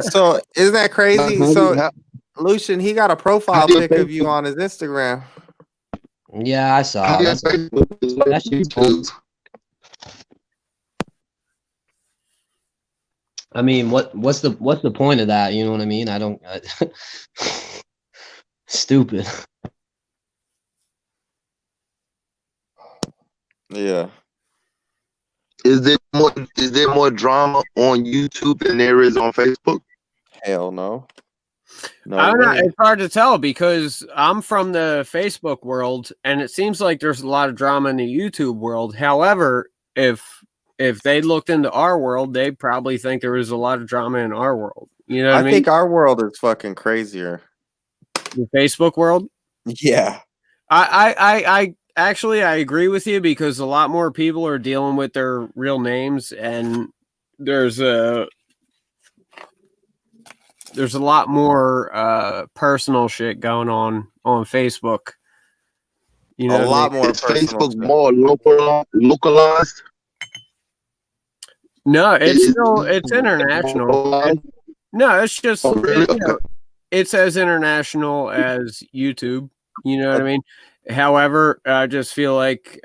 So isn't that crazy? So Lucian, he got a profile pic of you on his Instagram. Yeah, I saw. That's YouTube. I mean, what's the point of that? You know what I mean? Stupid. Yeah. Is there more drama on YouTube than there is on Facebook? Hell no. No, I don't know. It's hard to tell because I'm from the Facebook world, and it seems like there's a lot of drama in the YouTube world. However, if if they looked into our world, they'd probably think there was a lot of drama in our world. You know what I I mean? think our world is fucking crazier. The Facebook world. Yeah. I actually I agree with you because a lot more people are dealing with their real names, and there's a lot more personal shit going on Facebook. You know, A lot more Is personal Facebook shit. more localized? No, it's Is- still international. No, it's just Oh, really? it's as international as YouTube. You know what I mean? However, I just feel like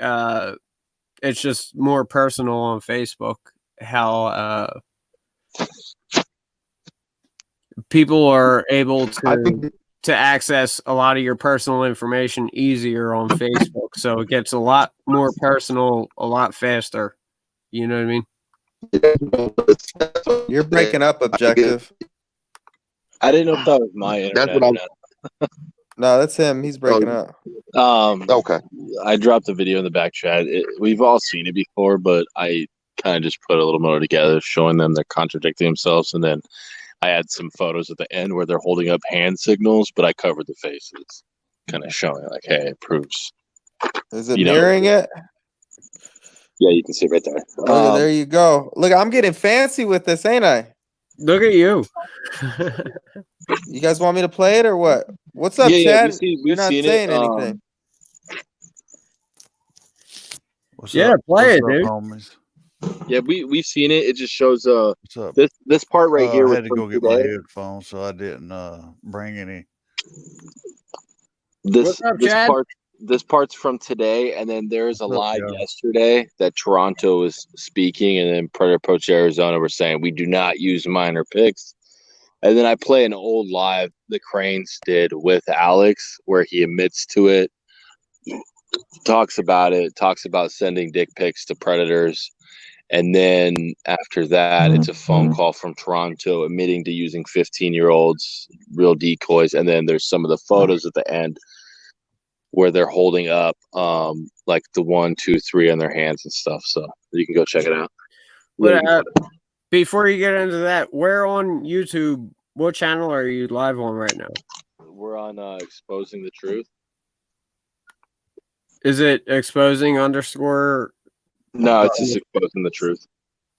it's just more personal on Facebook. How people are able I think to access a lot of your personal information easier on Facebook, so it gets a lot more personal, a lot faster. You know what I mean? You're breaking up, Objective. I didn't know if that was my internet. That's what I'm. No, that's him. He's breaking up. Okay. I dropped a video in the back chat. We've all seen it before, but I kind of just put a little more together, showing them they're contradicting themselves, and then I had some photos at the end where they're holding up hand signals, but I covered the faces, kind of showing like, hey, it proves. Is it You know. mirroring it? Yeah, you can see it right there. Okay, there you go. Look, I'm getting fancy with this, ain't I? Look at you. You guys want me to play it or what? What's up, Yeah, Chad? we've You're not seen saying it. anything. What's Yeah, up? play What's it, up, dude. homies? Yeah, we've seen it. It just shows What's up? this part right here I was had to from go get my today. headphones, so I didn't bring any. What's up, Chad? This part's from today, and then there's a What's up, live Joe? yesterday that Toronto was speaking, and then Predator Approach Arizona were saying we do not use minor picks. And then I play an old live the Cranes did with Alex, where he admits to it, talks about sending dick pics to predators. And then after that, it's a phone call from Toronto admitting to using 15-year-olds, real decoys. And then there's some of the photos at the end where they're holding up like the 1, 2, 3 on their hands and stuff. So you can go check it out. But before you get into that, where on YouTube, what channel are you live on right now? We're on Exposing the Truth. Is it exposing underscore? No, it's just Exposing the Truth.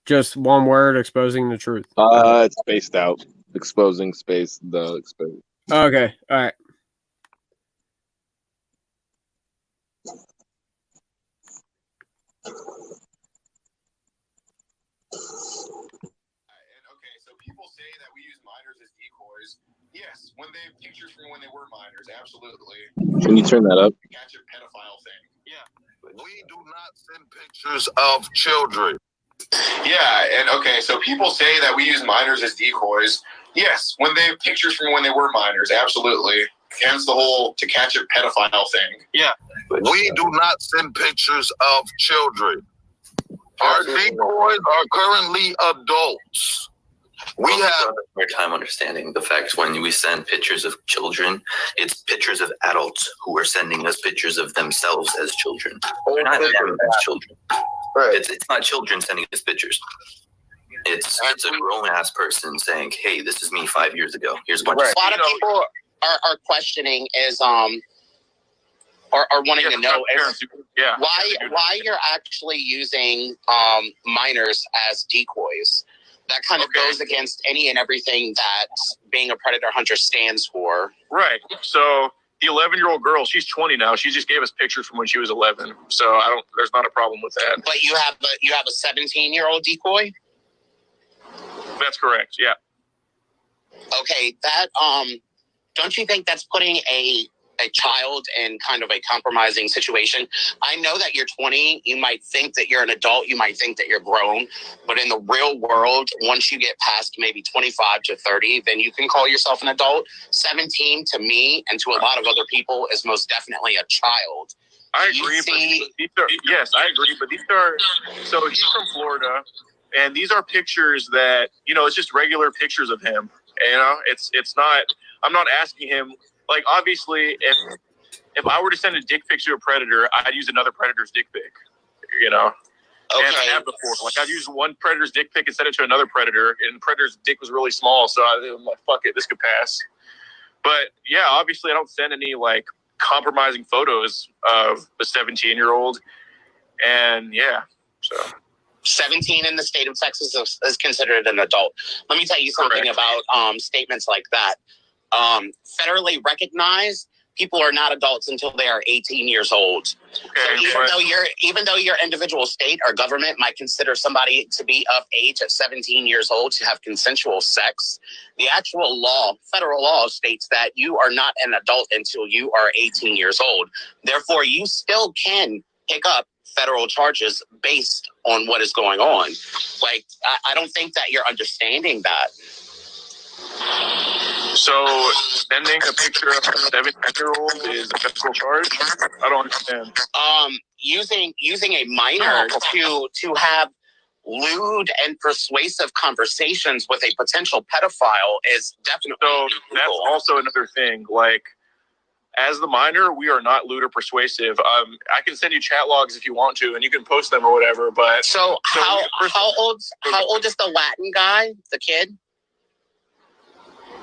Just one word, exposing the truth. It's spaced out. Exposing space the expose. Okay, all right. Okay, so people say that we use minors as decoys. Yes, when they have pictures from when they were minors, absolutely. Can you turn that up? Catch a pedophile thing. Yeah. We do not send pictures of children. Yeah, and okay, so people say that we use minors as decoys. Yes, when they have pictures from when they were minors, absolutely. Hence the whole to catch a pedophile thing. Yeah. We do not send pictures of children. Our decoys are currently adults. We have a hard time understanding the fact when we send pictures of children, it's pictures of adults who are sending us pictures of themselves as children. They're not them as children. Right. It's not children sending us pictures. It's a grown ass person saying, "Hey, this is me 5 years ago. Here's a bunch of." A lot of people are questioning is are wanting to know is why you're actually using minors as decoys. That kind of goes against any and everything that being a predator hunter stands for. Right. So the 11-year-old girl, she's 20 now. She just gave us pictures from when she was 11. So there's not a problem with that. But you have a 17-year-old decoy? That's correct. Yeah. Okay, that don't you think that's putting a child in kind of a compromising situation? I know that you're 20, you might think that you're an adult, you might think that you're grown, but in the real world, once you get past maybe 25 to 30, then you can call yourself an adult. 17 to me and to a lot of other people is most definitely a child. I agree, yes, I agree, but these are, so he's from Florida, and these are pictures that, it's just regular pictures of him. It's not, I'm not asking him, like, obviously, if I were to send a dick pic to a predator, I'd use another predator's dick pic, And I Okay. have before. Like, I've used one predator's dick pic and sent it to another predator, and the predator's dick was really small, so I'm like, fuck it, this could pass. But yeah, obviously I don't send any like compromising photos of a 17-year-old. And yeah, so 17 in the state of Texas is considered an adult. Let me tell you something Correct. about statements like that. Federally recognized, people are not adults until they are 18 years old. okay, So but even though your individual state or government might consider somebody to be of age at 17 years old to have consensual sex, the actual law, federal law, states that you are not an adult until you are 18 years old. Therefore, you still can pick up federal charges based on what is going on. Like, I don't think that you're understanding that. so sending a picture of a 17-year-old is a federal charge? I don't understand. Using a minor to have lewd and persuasive conversations with a potential pedophile is definitely So that's illegal. also another thing. Like, as the minor, we are not lewd or persuasive. I can send you chat logs if you want to, and you can post them or whatever. But So how old is the Latin guy, the kid?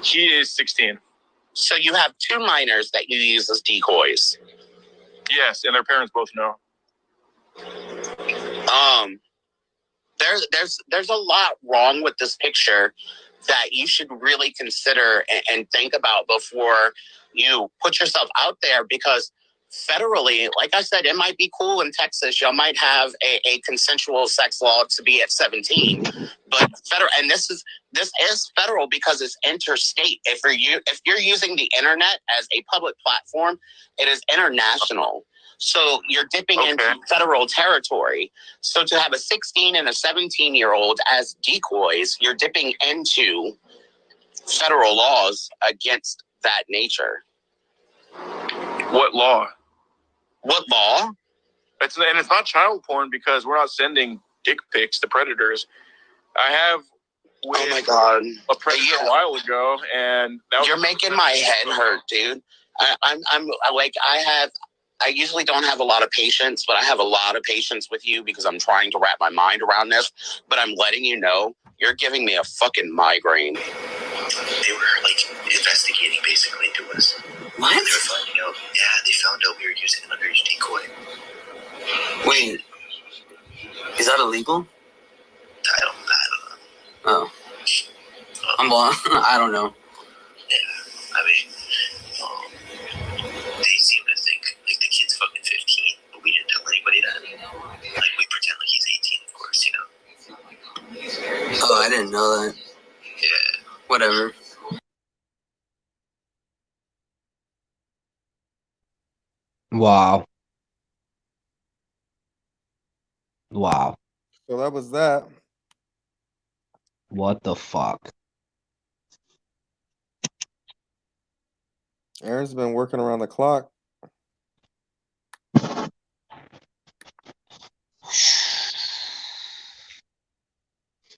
he is 16. So you have two minors that you use as decoys. Yes, and their parents both know. There's a lot wrong with this picture that you should really consider and think about before you put yourself out there, because federally, like I said, it might be cool in Texas. You might have a consensual sex law to be at 17, but federal, and this is federal because it's interstate. If you're using the internet as a public platform, it is international. So you're dipping into federal territory. So to have a 16 and a 17-year-old as decoys, you're dipping into federal laws against that nature. What law? What law? It's not child porn because we're not sending dick pics to predators. I have with Oh my God. a predator a while ago, and that was You're making my head hurt, dude. I usually don't have a lot of patience, but I have a lot of patience with you because I'm trying to wrap my mind around this. But I'm letting you know, you're giving me a fucking migraine. They were like investigating basically to us. What? They were finding out. Yeah, they found out we were using an underage decoy. Wait, is that illegal? I don't know. Oh, I don't know. Yeah, I mean, they seem to think like the kid's fucking 15, but we didn't tell anybody that. Like we pretend like he's 18, of course, you know. Oh, I didn't know that. Yeah. Whatever. Wow. Wow. So that was that. What the fuck? Aaron's been working around the clock.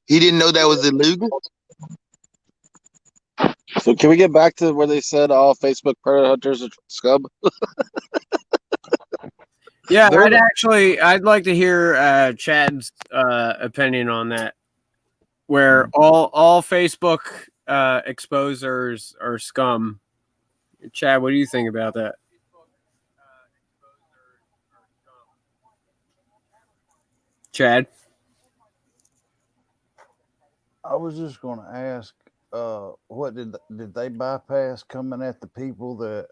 He didn't know that was illegal. So can we get back to where they said all Facebook predator hunters are scum? Yeah, I'd like to hear Chad's opinion on that. Where all Facebook exposers are scum. Chad, what do you think about that? Chad? I was just going to ask, what did they bypass coming at the people that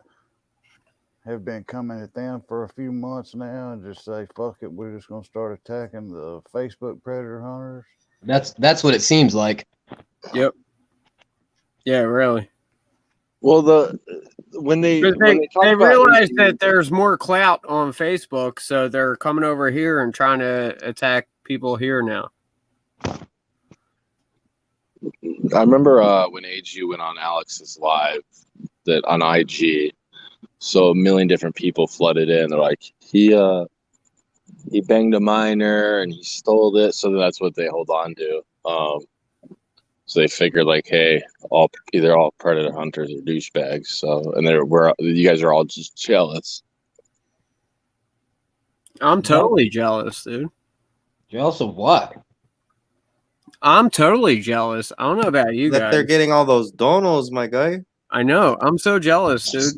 have been coming at them for a few months now and just say, fuck it, we're just going to start attacking the Facebook predator hunters? That's what it seems like. Yep. Yeah, really. Well, when they talk they about realize that there's more clout on Facebook, so they're coming over here and trying to attack people here now. I remember when AG went on Alex's live that on IG, so a million different people flooded in. They're like, he banged a minor and he stole it, so that's what they hold on to. So they figured like, hey, all predator hunters are douchebags. So you guys are all just jealous. I'm totally jealous, dude. Jealous of what? I'm totally jealous. I don't know about you That guys. they're getting all those donos, my guy. I know. I'm so jealous, dude.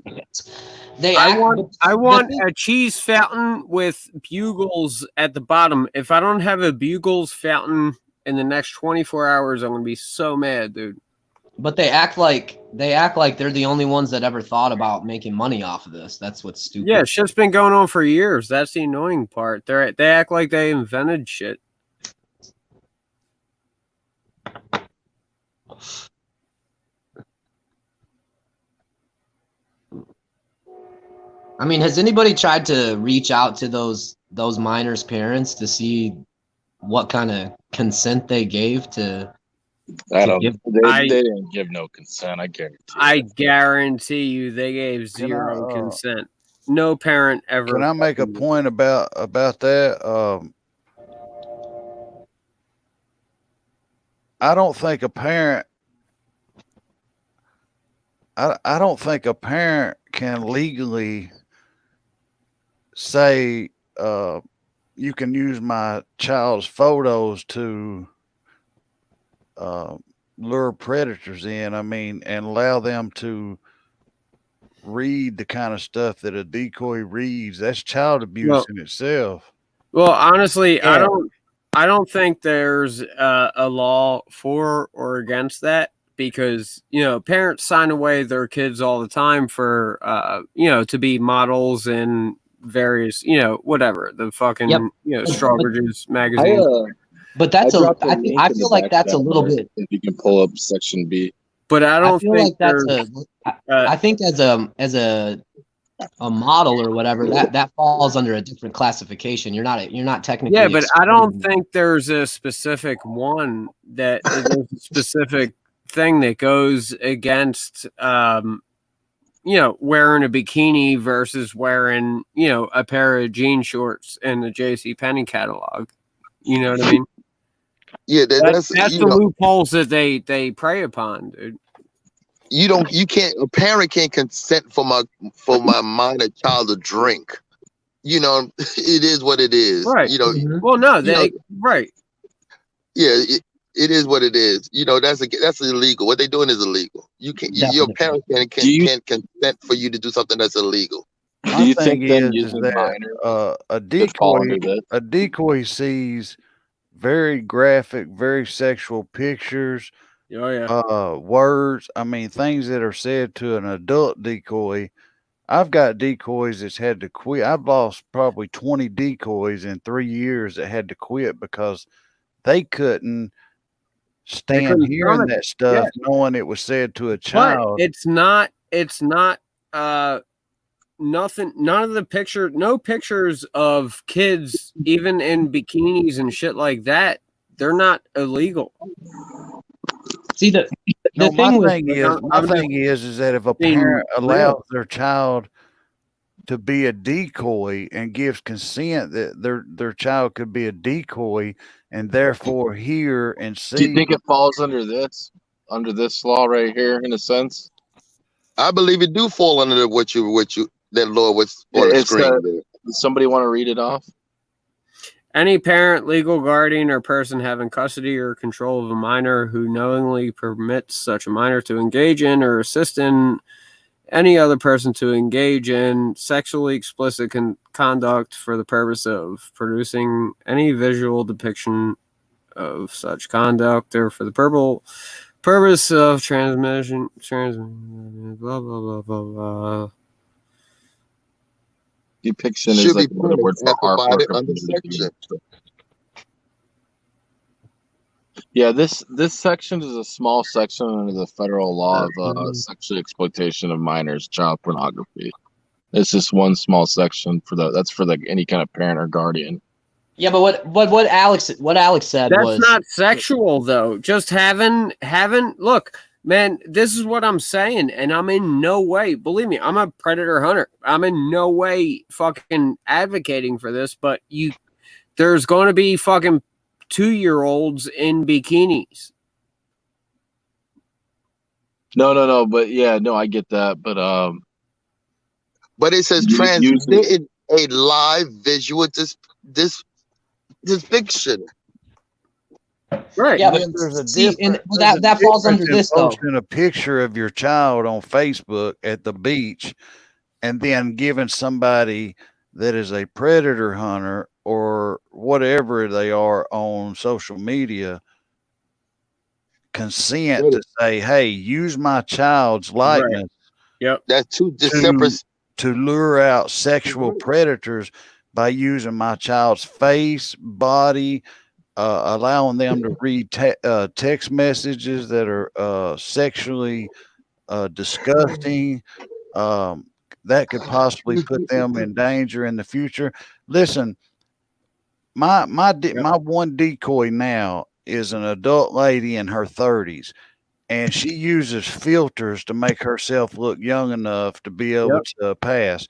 I want a cheese fountain with bugles at the bottom. If I don't have a bugles fountain in the next 24 hours, I'm gonna be so mad, dude. But they act like they're the only ones that ever thought about making money off of this. That's what's stupid. Yeah, shit's been going on for years. That's the annoying part. They act like they invented shit. I mean, has anybody tried to reach out to those minors' parents to see what kind of consent they gave to? I don't. They didn't give no consent. I guarantee. I guarantee you, they gave zero consent. No parent ever. Can I make a point about that? I don't think a parent. I don't think a parent can legally say you can use my child's photos to lure predators in. I mean, and allow them to read the kind of stuff that a decoy reads. That's child abuse in itself. Well, honestly, Yeah. I don't think there's a law for or against that, because parents sign away their kids all the time for to be models in various whatever the fucking Strawbridge's magazine. But that's I dropped I link feel in the like back that's a channel little there, bit. if you can pull up section B. But I don't feel think like I think as a model or whatever, that falls under a different classification. You're not technically. Yeah, but I don't think there's a specific one that is a specific thing that goes against wearing a bikini versus wearing a pair of jean shorts in the JCPenney catalog. You know what I mean? Yeah, that's the loopholes that they prey upon, dude. You can't. A parent can't consent for my minor child to drink. It is what it is. Right. Well, no, right. Yeah, it is what it is. That's illegal. What they're doing is illegal. You can't. Your parents can't consent for you to do something that's illegal. My thing is that a decoy sees very graphic, very sexual pictures. Oh yeah. Words. I mean, things that are said to an adult decoy. I've got decoys that's had to quit. I've lost probably 20 decoys in 3 years that had to quit because they couldn't stand hearing that stuff, knowing it was said to a child. But it's not nothing. None of the no pictures of kids, even in bikinis and shit like that. They're not illegal. See, the my thing is that if a parent allows their child to be a decoy and gives consent that their child could be a decoy and therefore hear and see. Do you think it falls under this law right here in a sense? I believe it do fall under what you that law was on the screen. Does somebody want to read it off? Any parent, legal guardian, or person having custody or control of a minor who knowingly permits such a minor to engage in or assist in any other person to engage in sexually explicit conduct for the purpose of producing any visual depiction of such conduct or for the purpose of transmission, blah, blah, blah, blah, blah. Depiction is like one of the words for artwork. Under section. Yeah, this section is a small section under the federal law of sexual exploitation of minors, child pornography. It's just one small section that's for any kind of parent or guardian. Yeah, but what Alex said that's not sexual though. Just having look. Man, this is what I'm saying, and I'm in no way, believe me, I'm a predator hunter. I'm in no way fucking advocating for this, but there's going to be fucking 2-year-olds in bikinis. No, but yeah, no, I get that, but it says transmitted a live visual It's fiction. Right. Yeah, But but there's a see, and difference. There's a that falls under difference this in though. posting a picture of your child on Facebook at the beach and then giving somebody that is a predator hunter or whatever they are on social media consent Brother, to say, hey, use my child's Right. likeness Yep. that's two just separate. to lure out sexual predators by using my child's face, body, allowing them to read text messages that are sexually disgusting, that could possibly put them in danger in the future. Listen, my one decoy now is an adult lady in her 30s, and she uses filters to make herself look young enough to be able to pass.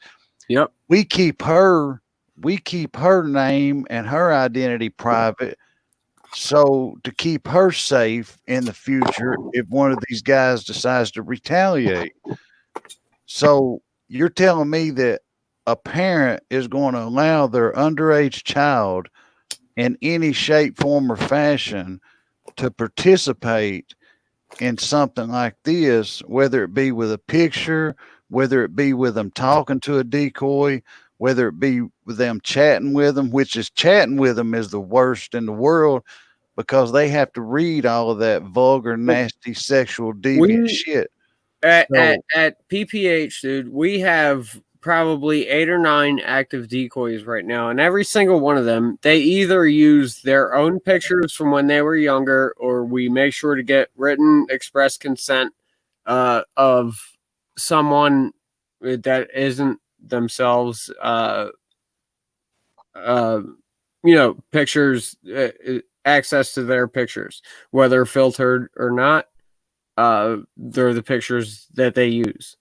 Yep. We keep her name and her identity private, so to keep her safe in the future if one of these guys decides to retaliate. So you're telling me that a parent is going to allow their underage child in any shape, form, or fashion to participate in something like this, whether it be with a picture, whether it be with them talking to a decoy, whether it be with them chatting with them, which is chatting with them is the worst in the world because they have to read all of that vulgar, nasty, sexual, deviant shit. At PPH, dude, we have probably 8 or 9 active decoys right now, and every single one of them, they either use their own pictures from when they were younger, or we make sure to get written express consent of someone that isn't themselves, pictures, access to their pictures, whether filtered or not. They're the pictures that they use,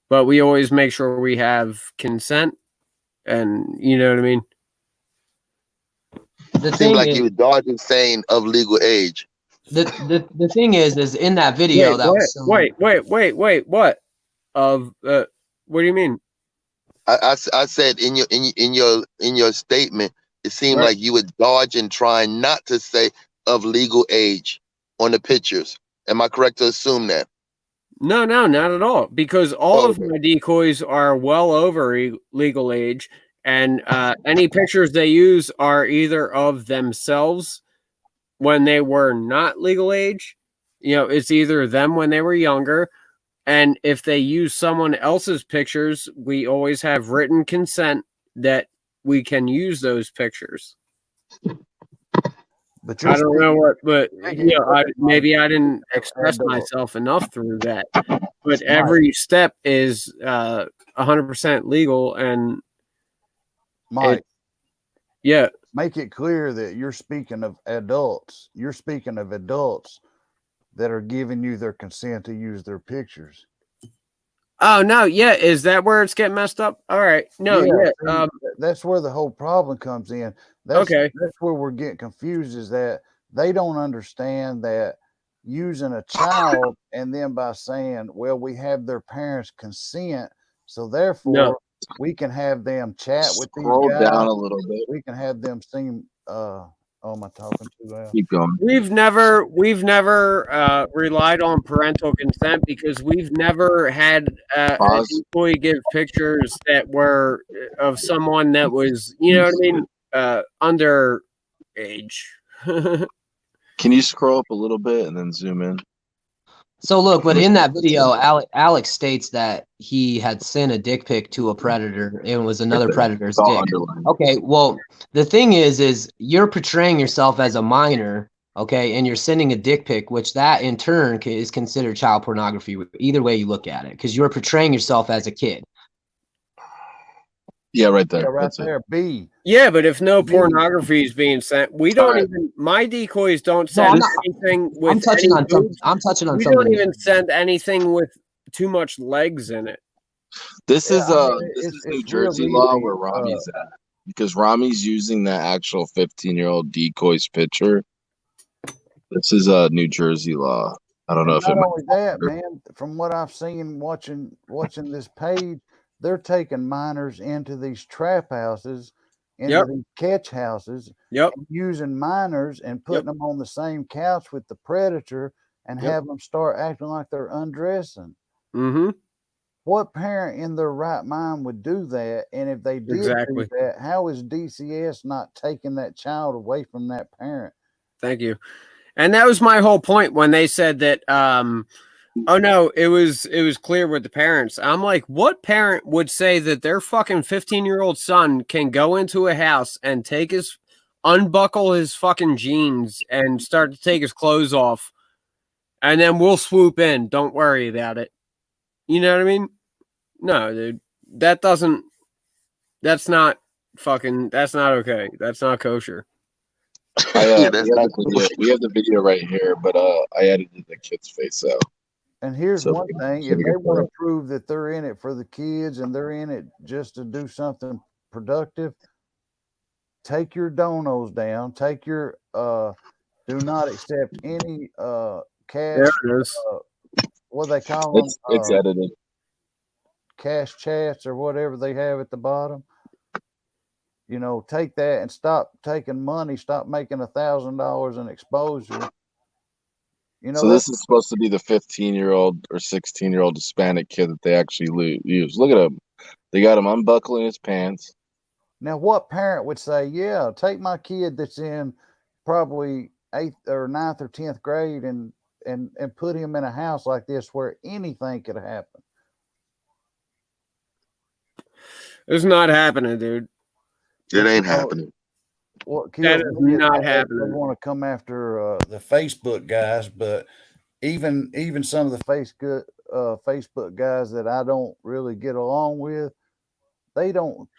but we always make sure we have consent, and you know what I mean. The Seems thing like is, you were dodging saying of legal age. the thing is in that video Wait, what? What do you mean? I said in your statement, it seemed Right. like you were dodging, trying not to say of legal age on the pictures. Am I correct to assume that? No, not at all. Because all of my decoys are well over legal age, and any pictures they use are either of themselves when they were not legal age. It's either them when they were younger, and if they use someone else's pictures, we always have written consent that we can use those pictures. But I don't know what, but maybe I didn't express myself enough through that. But every step is 100% legal, and Mike, yeah, make it clear that you're speaking of adults. You're speaking of adults that are giving you their consent to use their pictures. Oh no, yeah, is that where it's getting messed up? All right, no, see, that's where the whole problem comes in. That's where we're getting confused, is that they don't understand that using a child and then by saying, well, we have their parents' consent, so therefore we can have them chat with these guys. Scroll down a little bit. We can have them seem am I talking too loud? Keep going. We've never relied on parental consent because we've never had a decoy give pictures that were of someone that was, you know what I mean, underage. Can you scroll up a little bit and then zoom in? So look, but in that video, Alex states that he had sent a dick pic to a predator. It was another predator's dick. Okay, well, the thing is you're portraying yourself as a minor, okay, and you're sending a dick pic, which that in turn is considered child pornography. Either way you look at it, because you're portraying yourself as a kid. Yeah, right there. Yeah, right there. B. Yeah, but if no pornography is being sent, we don't even. My decoys don't send anything with. I'm touching on something. We don't even send anything with too much legs in it. This is New Jersey law where Rami's at, because Rami's using that actual 15-year-old decoy's picture. This is a New Jersey law. I don't know if not only that, man. From what I've seen watching this page, they're taking minors into these trap houses into these catch houses, Yep. and using minors and putting them on the same couch with the predator and have them start acting like they're undressing. Mm-hmm. What parent in their right mind would do that? And if they did Exactly. do that, how is DCS not taking that child away from that parent? Thank you. And that was my whole point when they said that oh no, it was clear with the parents. I'm like, what parent would say that their fucking 15-year-old son can go into a house and unbuckle his fucking jeans and start to take his clothes off, and then we'll swoop in. Don't worry about it. You know what I mean? No, dude. That's not okay. That's not kosher. We have the video right here, but I edited the kid's face out. And here's one thing: if they want to prove that they're in it for the kids and they're in it just to do something productive, take your donos down. Take your do not accept any cash. There it is. What they call them? It's edited. Cash chats or whatever they have at the bottom. You know, take that and stop taking money. Stop making $1,000 in exposure. You know, so this is supposed to be the 15-year-old or 16-year-old Hispanic kid that they actually use. Look at him. They got him unbuckling his pants. Now, what parent would say, yeah, take my kid that's in probably 8th or 9th or 10th grade and put him in a house like this where anything could happen? It's not happening, dude. It ain't happening. What that is not happening. They want to come after the Facebook guys, but even some of the Facebook guys that I don't really get along with, they don't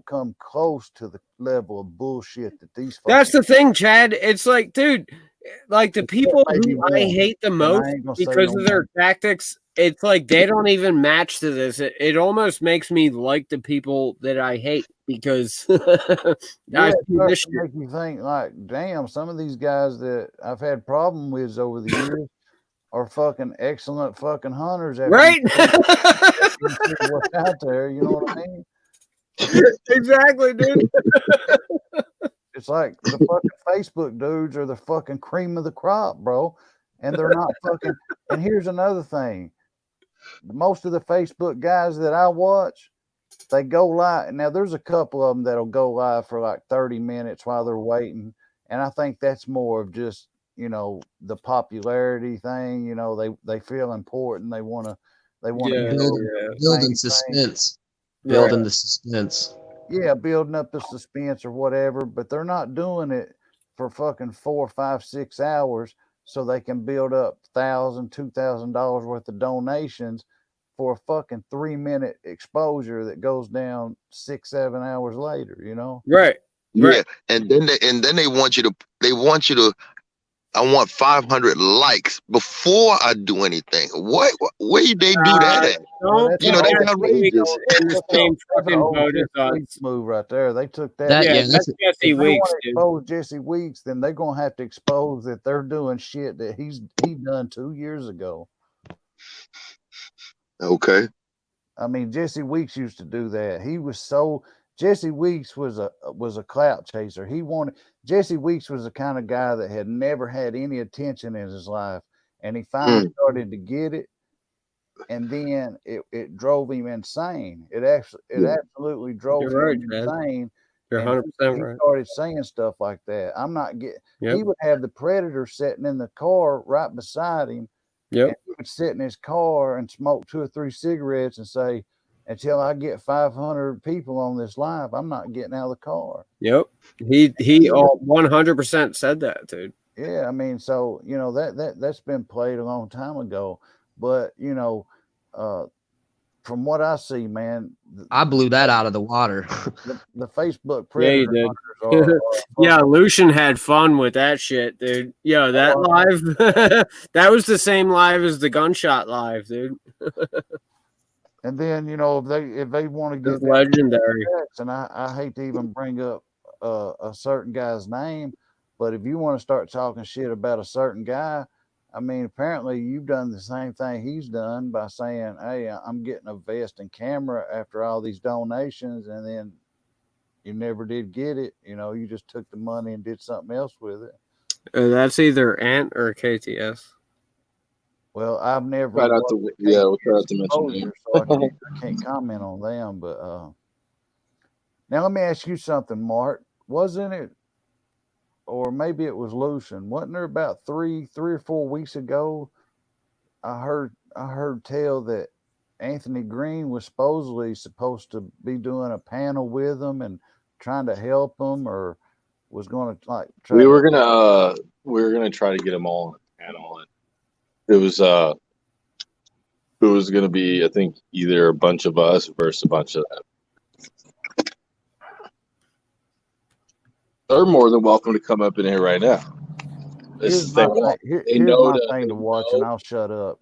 come close to the level of bullshit that these folks. That's the thing, Chad. It's like, dude, like the people who I hate the most because of their tactics, it's like they don't even match to this. It almost makes me like the people that I hate because it makes you think like, damn, some of these guys that I've had problem with over the years are fucking excellent fucking hunters. Right? What's out there, you know what I mean? Exactly, dude. It's like the fucking Facebook dudes are the fucking cream of the crop, bro. And they're not fucking. And here's another thing. Most of the Facebook guys that I watch, they go live. Now, there's a couple of them that'll go live for like 30 minutes while they're waiting. And I think that's more of just, you know, the popularity thing. You know, they feel important. They want to building suspense. Building the suspense. Yeah, building up the suspense or whatever, but they're not doing it for fucking 4, 5, 6 hours so they can build up $1,000, $2,000 worth of donations for a fucking 3-minute exposure that goes down 6, 7 hours later, you know? Right. Yeah. And then they want you to I want 500 likes before I do anything. Where they do that at? You know, that's outrageous. Move right there. They took that. That's Jesse Weeks. Expose Jesse Weeks, then they're gonna have to expose that they're doing shit that he done 2 years ago. Okay. I mean, Jesse Weeks used to do that. Jesse Weeks was a clout chaser. Jesse Weeks was the kind of guy that had never had any attention in his life, and he finally started to get it, and then it drove him insane. It absolutely drove him insane. You're 100% he right. started saying stuff like that. He would have the predator sitting in the car right beside him. Yep. And he would sit in his car and smoke 2 or 3 cigarettes and say, until I get 500 people on this live, I'm not getting out of the car. Yep. He 100% said that, dude. Yeah, I mean, so, you know, that's been played a long time ago. But, you know, from what I see, man, I blew that out of the water. The Facebook predator hunters yeah, Lucian had fun with that shit, dude. Yo, that live, that was the same live as the gunshot live, dude. And then, you know, if they want to get legendary, and I hate to even bring up a certain guy's name, but if you want to start talking shit about a certain guy, I mean, apparently you've done the same thing he's done by saying, hey, I'm getting a vest and camera after all these donations, and then you never did get it. You know, you just took the money and did something else with it. That's either Ant or KTS. Well, I've never. Try not to, we'll try not to mention exposure, names. so I can't comment on them. But now let me ask you something, Mark. Wasn't it, or maybe it was Lucian? Wasn't there about three or 4 weeks ago? I heard tell that Anthony Green was supposed to be doing a panel with them and trying to help them, or was going to like. We were gonna try to get them all on the panel. It was gonna be, I think, either a bunch of us versus a bunch of them. They're more than welcome to come up in here right now. Here's my thing to watch, and I'll shut up.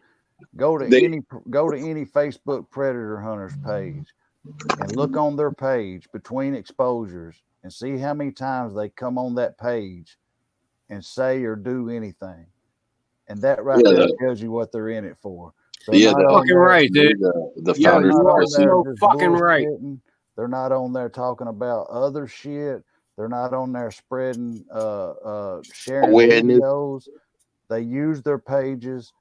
Go to any Facebook Predator Hunters page and look on their page between exposures and see how many times they come on that page and say or do anything. And that right there tells you what they're in it for. They're fucking right, dude. The founders are so fucking right. They're not on there talking about other shit. They're not on there spreading, sharing videos. They use their pages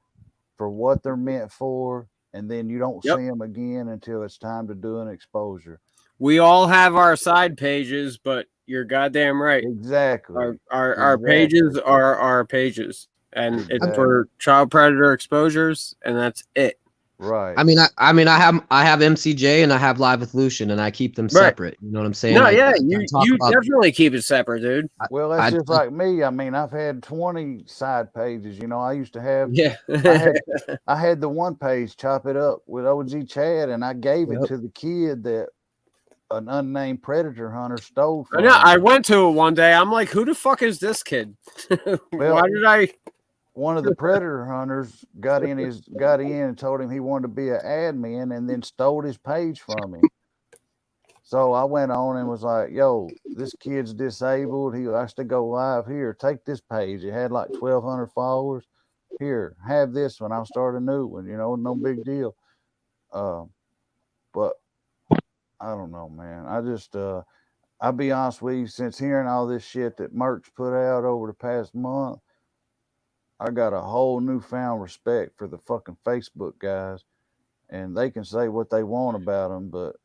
for what they're meant for, and then you don't see them again until it's time to do an exposure. We all have our side pages, but you're goddamn right. Exactly. Our pages are our pages, and it's for child predator exposures, and that's it. Right. I mean, I have MCJ and I have Live with Lucian, and I keep them separate. You know what I'm saying? No, you definitely keep it separate, dude. Well, that's just like me. I mean, I've had 20 side pages. You know, I used to have. Yeah. I had the one page, Chop It Up with OG Chad, and I gave it to the kid that an unnamed predator hunter stole from. I went to it one day. I'm like, who the fuck is this kid? Why did I? One of the predator hunters got in and told him he wanted to be an admin, and then stole his page from him. So I went on and was like, yo, this kid's disabled. He has to go live here. Take this page. It had like 1,200 followers. Here, have this one. I'll start a new one. You know, no big deal. But I don't know, man. I just, I'll be honest with you, since hearing all this shit that Merck's put out over the past month, I got a whole newfound respect for the fucking Facebook guys, and they can say what they want about them, but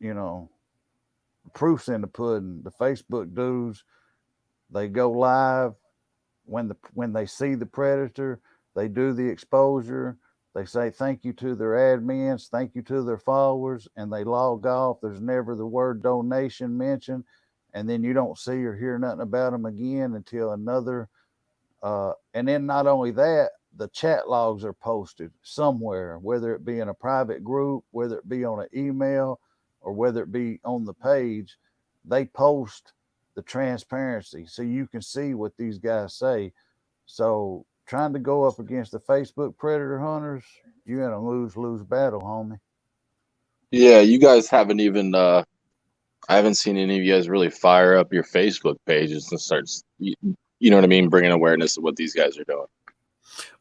you know, the proof's in the pudding. The Facebook dudes, they go live when they see the predator, they do the exposure, they say thank you to their admins, thank you to their followers, and they log off. There's never the word donation mentioned, and then you don't see or hear nothing about them again until another. And then not only that, the chat logs are posted somewhere, whether it be in a private group, whether it be on an email, or whether it be on the page. They post the transparency so you can see what these guys say. So trying to go up against the Facebook predator hunters, you're in a lose-lose battle, homie. Yeah, you guys haven't even I haven't seen any of you guys really fire up your Facebook pages and start, you know what I mean, bringing awareness of what these guys are doing.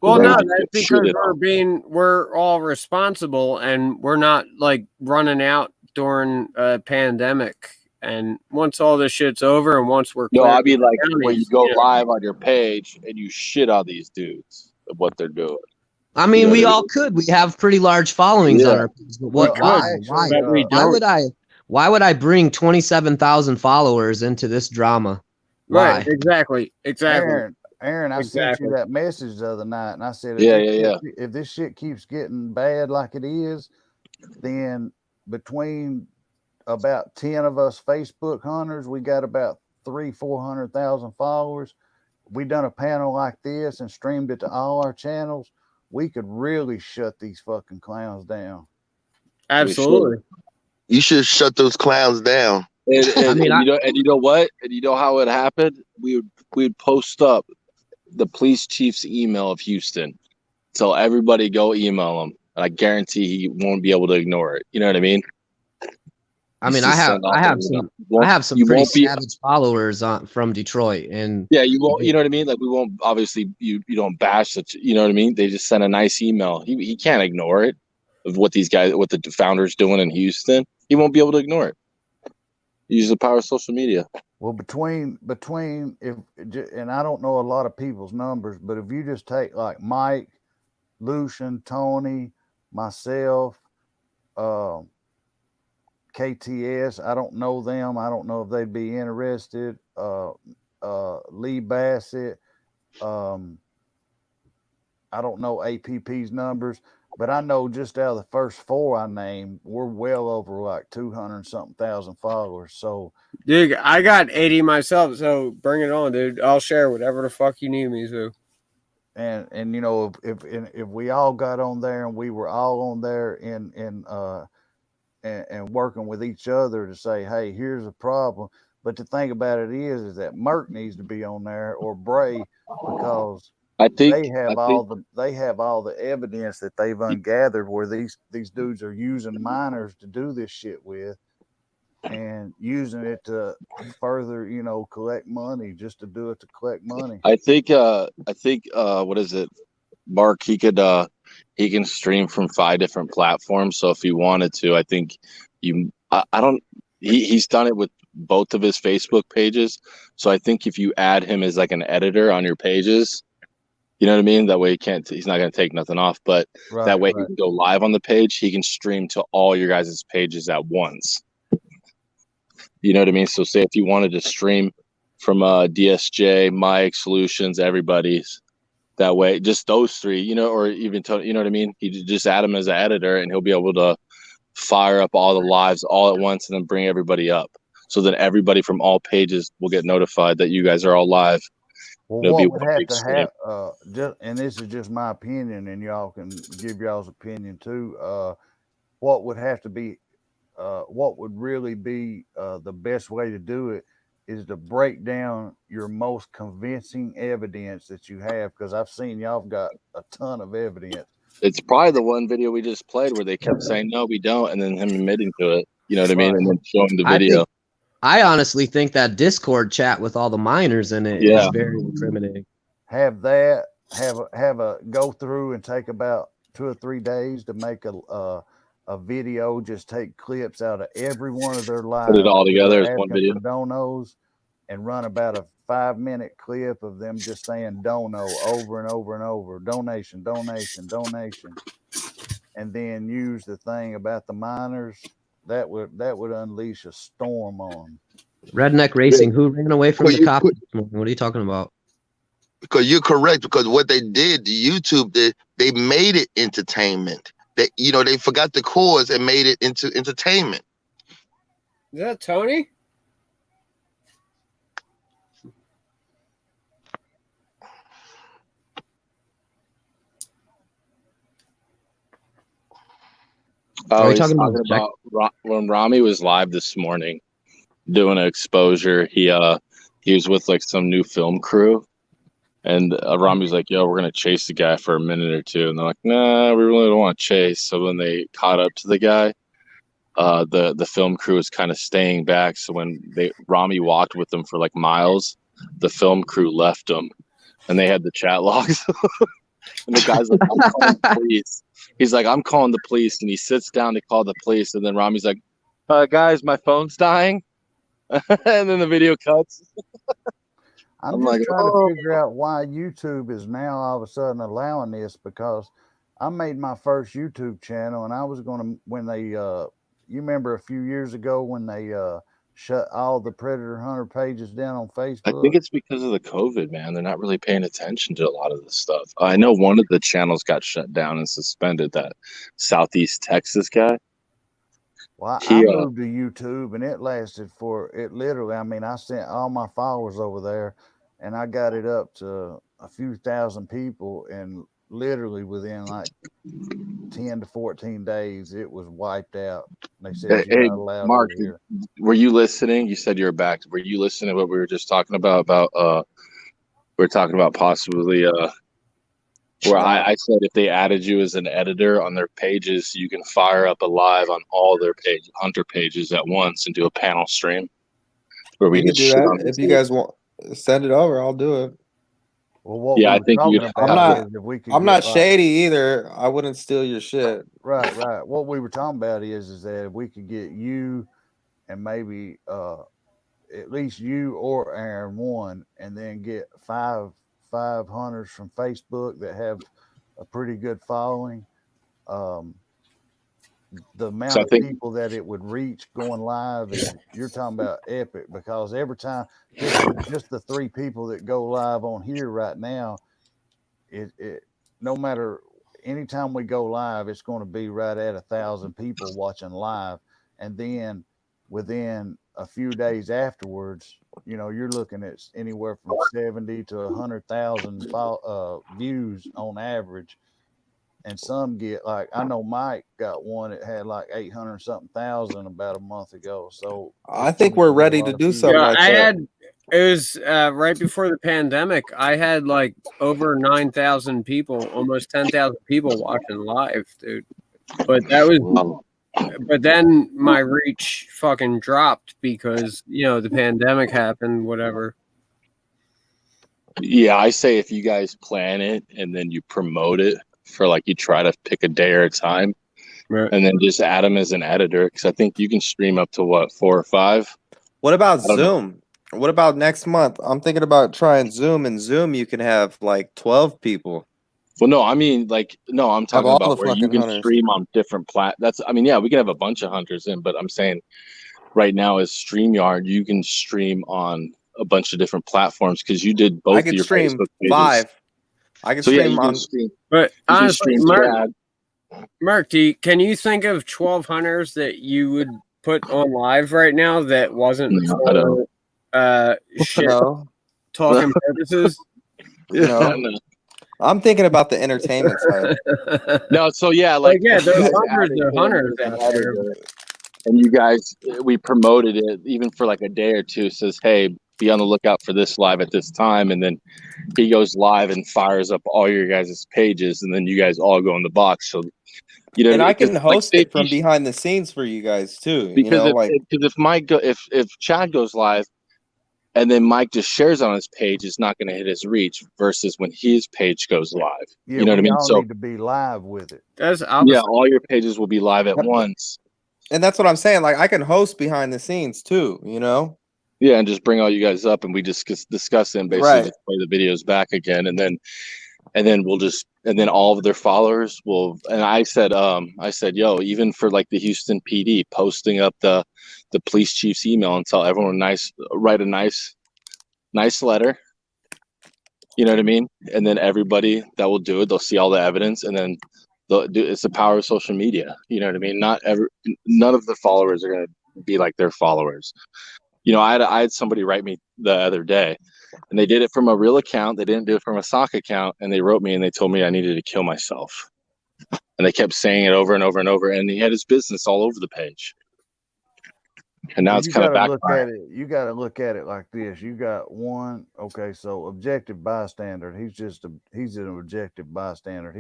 Well, no, that's because we're all responsible, and we're not like running out during a pandemic. And once all this shit's over, and once we're I mean, like when you go live on your page and you shit on these dudes of what they're doing. I mean, we all could. We have pretty large followings on our page. But why would I bring 27,000 followers into this drama? Right, exactly. Aaron, I sent you that message the other night, and I said, if this shit keeps getting bad like it is, then between about 10 of us Facebook hunters, we got about 300,000-400,000 followers. We done a panel like this and streamed it to all our channels. We could really shut these fucking clowns down. Absolutely. You should shut those clowns down. And you know what? And you know how it happened? We'd post up the police chief's email of Houston. So everybody go email him. And I guarantee he won't be able to ignore it. You know what I mean? I mean, I have some pretty savage followers from Detroit, and you won't. You know what I mean? Like we won't. Obviously, you don't bash such. You know what I mean? They just send a nice email. He can't ignore it of what these guys, what the founders doing in Houston. He won't be able to ignore it. Use the power of social media. Well, between and I don't know a lot of people's numbers, but if you just take like Mike, Lucian, Tony, myself, KTS, I don't know them. I don't know if they'd be interested. Lee Bassett, I don't know APP's numbers, but I know just out of the first 4 I named, we're well over like 200-something thousand followers. So, dude, I got 80 myself, so bring it on, dude. I'll share whatever the fuck you need me to. And you know, if we all got on there and we were all on there and working with each other to say, hey, here's a problem. But the thing about it is that Merck needs to be on there, or Bray, because they have all the evidence that they've ungathered where these dudes are using minors to do this shit with, and using it to further, you know, collect money, just to do it to collect money. I think what is it, Mark? He can stream from 5 different platforms. So if he wanted to, I think he's done it with both of his Facebook pages. So I think if you add him as like an editor on your pages, you know what I mean? That way he's not going to take nothing off, but that way he can go live on the page. He can stream to all your guys' pages at once. You know what I mean? So say if you wanted to stream from DSJ, Mike, Solutions, everybody's, that way, just those 3, you know, or even, you know what I mean? You just add him as an editor and he'll be able to fire up all the lives all at once and then bring everybody up. So that everybody from all pages will get notified that you guys are all live. Well, what would have to have, and this is just my opinion, and y'all can give y'all's opinion too. What would have to be, what would really be the best way to do it is to break down your most convincing evidence that you have, because I've seen y'all got a ton of evidence. It's probably the one video we just played where they kept saying, no, we don't, and then him admitting to it. You know what I mean? And then showing the video. I honestly think that Discord chat with all the minors in it is very incriminating. Have a go through and take about 2 or 3 days to make a video. Just take clips out of every one of their lives. Put it all together as one video. Donos, and run about a 5-minute clip of them just saying dono over and over and over. Donation, donation, donation. And then use the thing about the minors. That would unleash a storm on. Redneck Racing, who ran away from the cops? What are you talking about? Because you're correct. Because what they did, YouTube did, they made it entertainment. They, you know, they forgot the cause and made it into entertainment. Is that Tony? Oh, he's talking about when Rami was live this morning doing an exposure. He was with like some new film crew, and Rami was like, yo, we're gonna chase the guy for a minute or 2, and they're like, nah, we really don't want to chase. So when they caught up to the guy, the film crew was kind of staying back. So when Rami walked with them for like miles, the film crew left him, and they had the chat logs. And the guy's like, I'm calling the police. He's like, I'm calling the police. And he sits down to call the police. And then Rami's like, guys, my phone's dying. And then the video cuts. I'm just trying to figure out why YouTube is now all of a sudden allowing this, because I made my first YouTube channel, and I was going to, when they, you remember a few years ago when they shut all the Predator Hunter pages down on Facebook? I think it's because of the COVID, man. They're not really paying attention to a lot of this stuff. I know one of the channels got shut down and suspended, that Southeast Texas guy. Well, I moved to YouTube, and it lasted literally, I mean, I sent all my followers over there, and I got it up to a few thousand people, and literally within like 10 to 14 days, it was wiped out. They said, hey, Mark, were you listening? You said you were back. Were you listening to what we were just talking about? We were talking about possibly where I said if they added you as an editor on their pages, you can fire up a live on all their Hunter pages at once and do a panel stream where we can do that. If you guys want, send it over. I'll do it. Well, I think I'm not shady either. I wouldn't steal your shit. Right. What we were talking about is that if we could get you and maybe at least you or Aaron one, and then get five hunters from Facebook that have a pretty good following. The amount So I of think people that it would reach going live is, you're talking about epic, because every time just the 3 people that go live on here right now, it no matter, anytime we go live, it's going to be right at 1,000 people watching live, and then within a few days afterwards, you're looking at anywhere from 70 to 100,000 views on average. And some get, like, I know Mike got one that had like 800 something thousand about a month ago. So I think we're ready to do something like that. It was right before the pandemic. I had like over 9,000 people, almost 10,000 people watching live, dude. But that was, but then my reach fucking dropped because the pandemic happened, whatever. Yeah, I say if you guys plan it and then you promote it for, like, you try to pick a day or a time, right, and then just add him as an editor, because I think you can stream up to 4 or 5. What about Zoom? What about next month? I'm thinking about trying Zoom. And Zoom, you can have like 12 people. Well, no, I mean, like, no, I'm talking about where you can hunters. stream on different yeah, we can have a bunch of hunters in, but I'm saying right now is StreamYard, you can stream on a bunch of different platforms, because you did both I of can your stream Facebook pages. 5. I can stream on. But honestly, Chad. Mark, can you think of 12 hunters that you would put on live right now that wasn't for shit talking purposes? No. I'm thinking about the entertainment side. No, so yeah, like yeah, there's hundreds of hunters out there. And you guys, we promoted it even for like a day or two. Says, hey, be on the lookout for this live at this time, and then he goes live and fires up all your guys' pages, and then you guys all go in the box. So and I can host it from behind the scenes for you guys too. Because if Chad goes live and then Mike just shares on his page, it's not going to hit his reach, versus when his page goes live. Yeah, you know what I mean? So need to be live with it. Yeah, all your pages will be live at once. And that's what I'm saying. Like, I can host behind the scenes too, Yeah, and just bring all you guys up, and we just discuss it, and basically just play the videos back again, and then we'll just, and then all of their followers will. And I said, yo, even for like the Houston PD, posting up the police chief's email and tell everyone write a nice letter. You know what I mean? And then everybody that will do it, they'll see all the evidence, and then it's the power of social media. You know what I mean? None of the followers are going to be like their followers. I had somebody write me the other day, and they did it from a real account. They didn't do it from a sock account, and they wrote me and they told me I needed to kill myself. And they kept saying it over and over and over, and he had his business all over the page. And now it's kind of backfiring. You got to look at it like this. You got one, okay, so objective bystander. He's an objective bystander.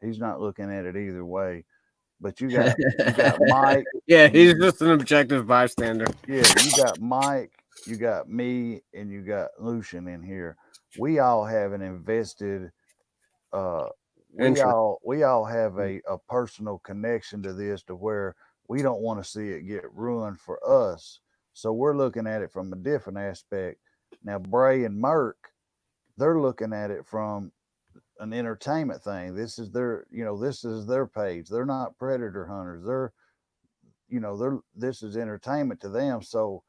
He's not looking at it either way. But you got Mike. Yeah, he's just an objective bystander. Yeah, you got Mike, you got me, and you got Lucian in here. We all have an invested we all have a personal connection to this, to where we don't want to see it get ruined for us. So we're looking at it from a different aspect. Now Bray and Merck, they're looking at it from an entertainment thing. This is their page. They're not predator hunters. This is entertainment to them. So,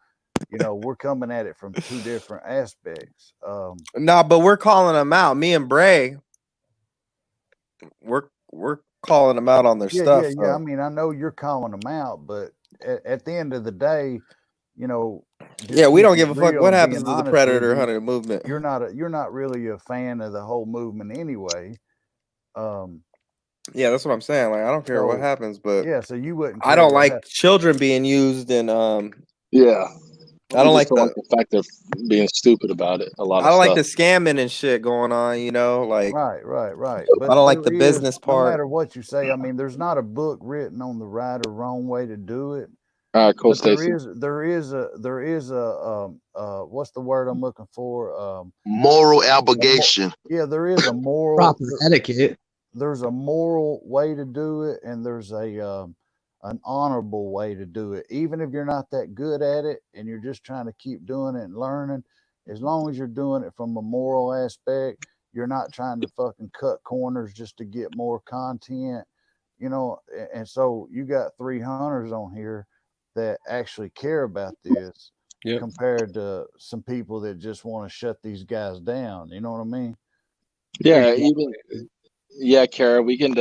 we're coming at it from 2 different aspects. No, but we're calling them out. Me and Bray, we're calling them out on their stuff. Yeah. So. I mean, I know you're calling them out, but at the end of the day, yeah, we don't give a fuck what happens to the predator hunter movement. You're not really a fan of the whole movement anyway. Yeah, that's what I'm saying. Like, I don't care what happens, but yeah, so you wouldn't. I don't like children being used in yeah. I don't like the fact of being stupid about it. I don't like the scamming and shit going on, like right. But I don't like the business part. No matter what you say, I mean, there's not a book written on the right or wrong way to do it. All right, cool. There is a what's the word I'm looking for? Moral obligation. Yeah, there is a moral proper etiquette. There's a moral way to do it, and there's a an honorable way to do it. Even if you're not that good at it and you're just trying to keep doing it and learning, as long as you're doing it from a moral aspect, you're not trying to fucking cut corners just to get more content, you know. And so you got 3 hunters on here that actually care about this. Yep. Compared to some people that just want to shut these guys down. You know what I mean? Yeah, Kara, we can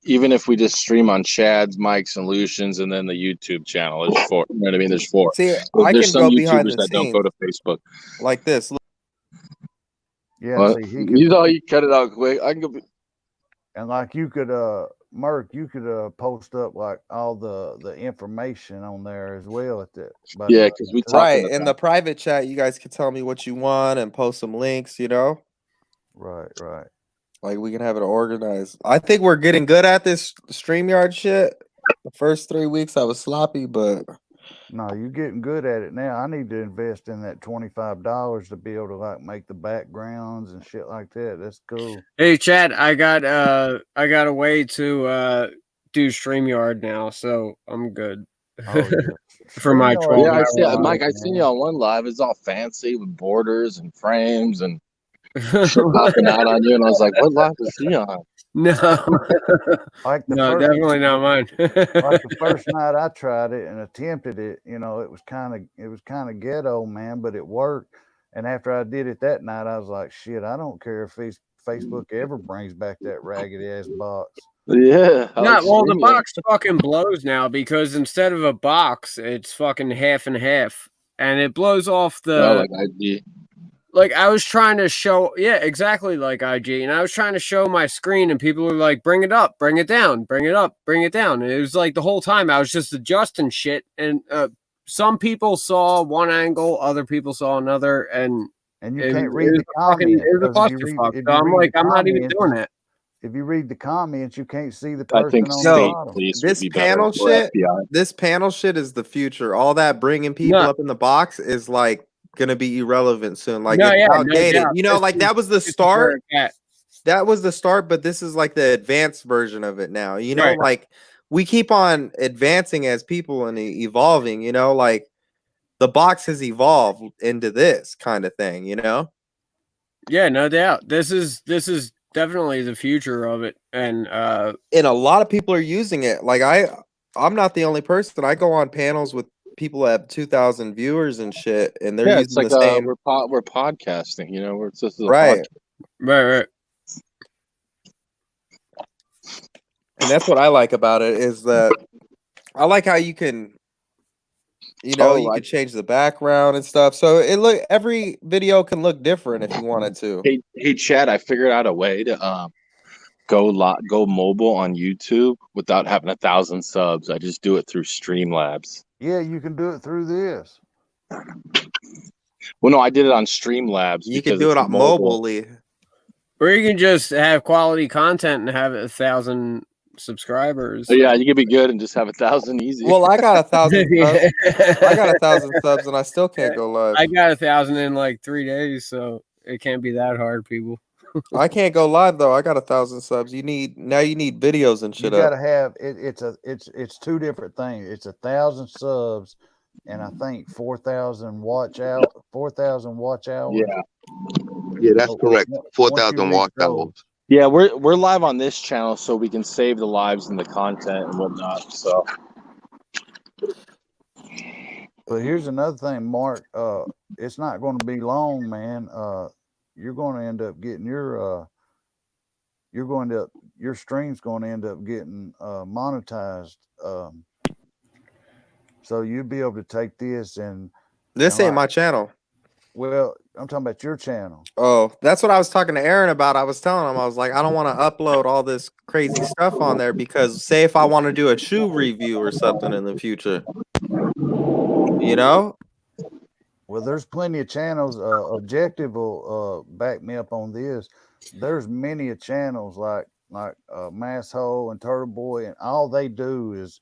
even if we just stream on Chad's, Mike's, and Lucian's, and then the YouTube channel. There's 4. You know what I mean? There's 4. See, But I there's can some go behind YouTubers the that don't go to Facebook. like this. Look, Yeah. What? See, he could, You know, you cut it out quick. I can go. and like you could, Merc, you could post up like all the information on there as well at that. But, Yeah, because we talk right in in the private chat, you guys can tell me what you want and post some links. You know, right. like we can have it organized. I think we're getting good at this StreamYard shit. The first 3 weeks I was sloppy, but No, you're getting good at it now. I need to invest in that $25 to be able to like make the backgrounds and shit like that. That's cool. Hey, Chad, I got a way to do StreamYard now, so I'm good. Oh, yeah. For my StreamYard 12 Yeah, I is see, wild, Mike. I seen man. you on one live. It's all fancy with borders and frames and shit popping out on you, and I was like, "What live is he on?" No, Like the no, first, definitely not mine. like the first night I tried it and attempted it, you know, it was kind of ghetto, man, but it worked. And after I did it that night, I was like, shit, I don't care if Facebook ever brings back that raggedy ass box. Yeah. I Yeah, like well, the StreamYard. box fucking blows now because instead of a box, it's fucking half and half, and it blows off the. Oh, like IG. Like I was trying to show, yeah, exactly like IG, and I was trying to show my screen, and people were like, "Bring it up, bring it down, bring it up, bring it down." And it was like the whole time I was just adjusting shit, and some people saw one angle, other people saw another, and you it can't was- read it was the a fucking- comments. It was a 'Cause if you clusterfuck. read So I'm like, the I'm not even comments- doing that. If you read the comments, you can't see the I person think on the state bottom. police would this be better panel for shit, FBI. this panel shit is the future. All that bringing people No. up in the box is like gonna be irrelevant soon. Like No, it's yeah, no outdated. doubt. You know, This like is- that was the this is where start. it's at. That was the start, but this is like the advanced version of it now. You know, Right. like we keep on advancing as people and evolving, you know, like the box has evolved into this kind of thing, you know? Yeah, no doubt. This is definitely the future of it, and And a lot of people are using it. Like I'm not the only person. I go on panels with people that have 2,000 viewers and shit, and they're Yeah, using it's like the same. we're podcasting. You know, this is a Right. podcast. right. And that's what I like about it is that I like how you can, you know, Oh, you I- can change the background and stuff. So every video can look different if you wanted to. Hey, Chad, I figured out a way to go mobile on YouTube without having 1,000 subs. I just do it through Streamlabs. Yeah, you can do it through this. Well, no, I did it on Streamlabs. You can because do it it's on mobilely. Or you can just have quality content and have 1,000 subscribers. So, yeah, you can be good and just have 1,000 easy. Well, I got 1,000 Yeah. subs. I got 1,000 subs and I still can't go live. I got 1,000 in like 3 days, so it can't be that hard, people. I can't go live though. I got 1,000 subs. You need videos and You shit gotta up. have it. It's two different things. It's 1,000 subs, and I think 4,000 watch hours. Yeah. Yeah, that's So, correct. once you 4,000 reach watch those, hours. Yeah, we're live on this channel, so we can save the lives and the content and whatnot. So But here's another thing, Mark. It's not going to be long, man. You're going to end up getting your stream's going to end up getting monetized. So you'll be able to take this and This ain't my channel. well, I'm talking about your channel. Oh, that's what I was talking to Aaron about. I was telling him, I was like, I don't want to upload all this crazy stuff on there because say if I want to do a shoe review or something in the future, you know? Well, there's plenty of channels. Objective will back me up on this. There's many of channels like Masshole and Turtle Boy, and all they do is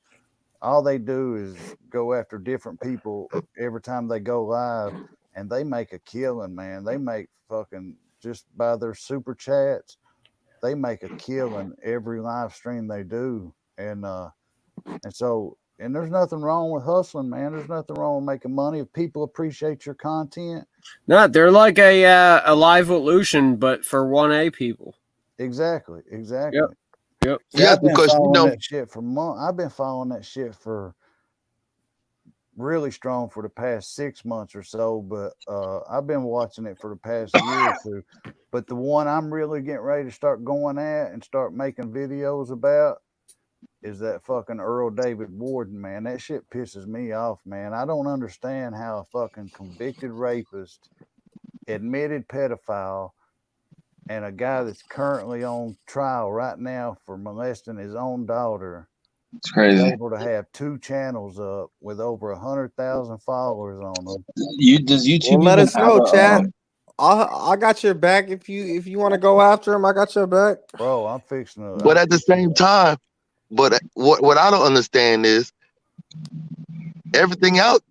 go after different people every time they go live, and they make a killing, man. They make fucking just by their super chats, they make a killing every live stream they do, and And so, and there's nothing wrong with hustling, man. There's nothing wrong with making money if people appreciate your content. No, they're like a live evolution, but for 1A people. Exactly. Yep. See, Yeah, I've been because following that shit for months. I've been following that shit for really strong for the past 6 months or so, but I've been watching it for the past year or two. But the one I'm really getting ready to start going at and start making videos about is that fucking Earl David Warden, man. That shit pisses me off, man. I don't understand how a fucking convicted rapist, admitted pedophile, and a guy that's currently on trial right now for molesting his own daughter It's crazy. is able to have 2 channels up with over 100,000 followers on them. Does YouTube Well, let even us know, have a, chat. I got your back if you want to go after him. I got your back, bro. I'm fixing to. But at the same time, but what I don't understand is everything's out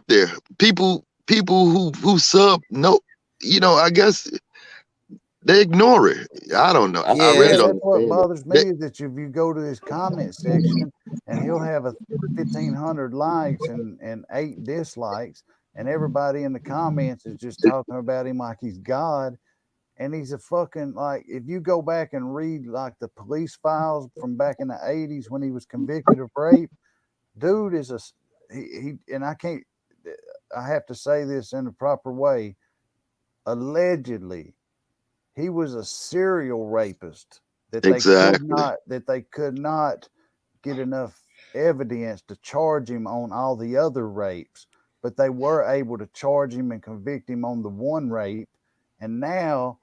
there. People who sub, no, I guess they ignore it. I don't know. I really Yeah, don't that's what understand bothers me it. is that if you go to his comment section and he'll have 1,500 likes and 8 dislikes, and everybody in the comments is just talking about him like he's God. And he's a fucking, like, if you go back and read like the police files from back in the 80s when he was convicted of rape, dude is he and I have to say this in the proper way. Allegedly, he was a serial rapist that they could not get enough evidence to charge him on all the other rapes, but they were able to charge him and convict him on the one rape, and now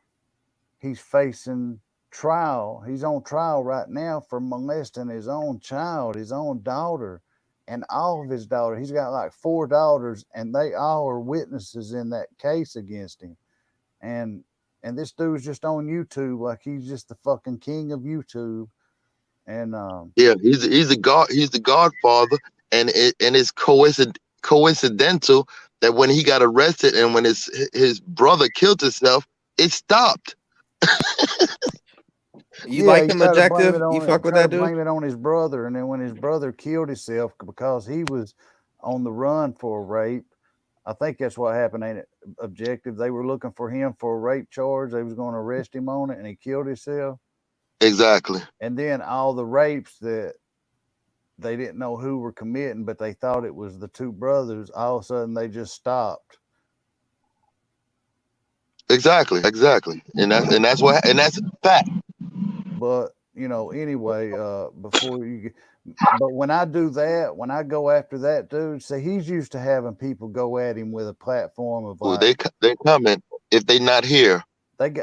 he's facing trial. He's on trial right now for molesting his own child, his own daughter, and all of his daughters. He's got like 4 daughters, and they all are witnesses in that case against him. And this dude's just on YouTube, like he's just the fucking king of YouTube. And yeah, he's the godfather, and it's coincidental that when he got arrested and when his brother killed himself, it stopped. You like him, Objective? You fuck with that dude? Blame it on his brother, and then when his brother killed himself because he was on the run for a rape, I think that's what happened, ain't it, Objective? They were looking for him for a rape charge. They was going to arrest him on it, and he killed himself. Exactly. And then all the rapes that they didn't know who were committing, but they thought it was the 2 brothers, all of a sudden they just stopped. Exactly. And that's a fact. But anyway, but when I do that, when I go after that dude, see, he's used to having people go at him with a platform of like, they coming if they not here.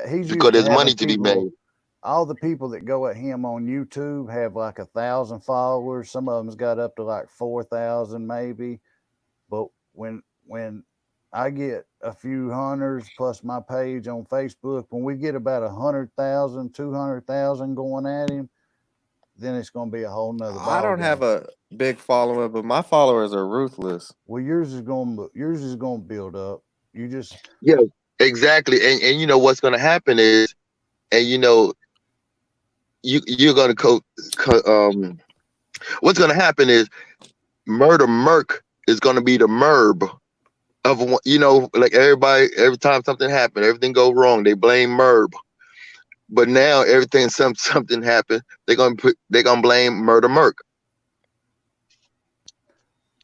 He's because there's money to be made. All the people that go at him on YouTube have like 1,000 followers. Some of them's got up to like 4,000 maybe. But when I get a few hunters plus my page on Facebook, when we get about 100,000, 200,000 going at him, then it's going to be a whole nother ball I don't have a big following, but my followers are ruthless. Well, yours is going to build up. Yeah, exactly. And you know what's going to happen is, and you're going to what's going to happen is Murder Merc is going to be the MERB of, like everybody, every time something happened, everything go wrong, they blame MERB. But now everything something happened, they're gonna blame Murder Merc.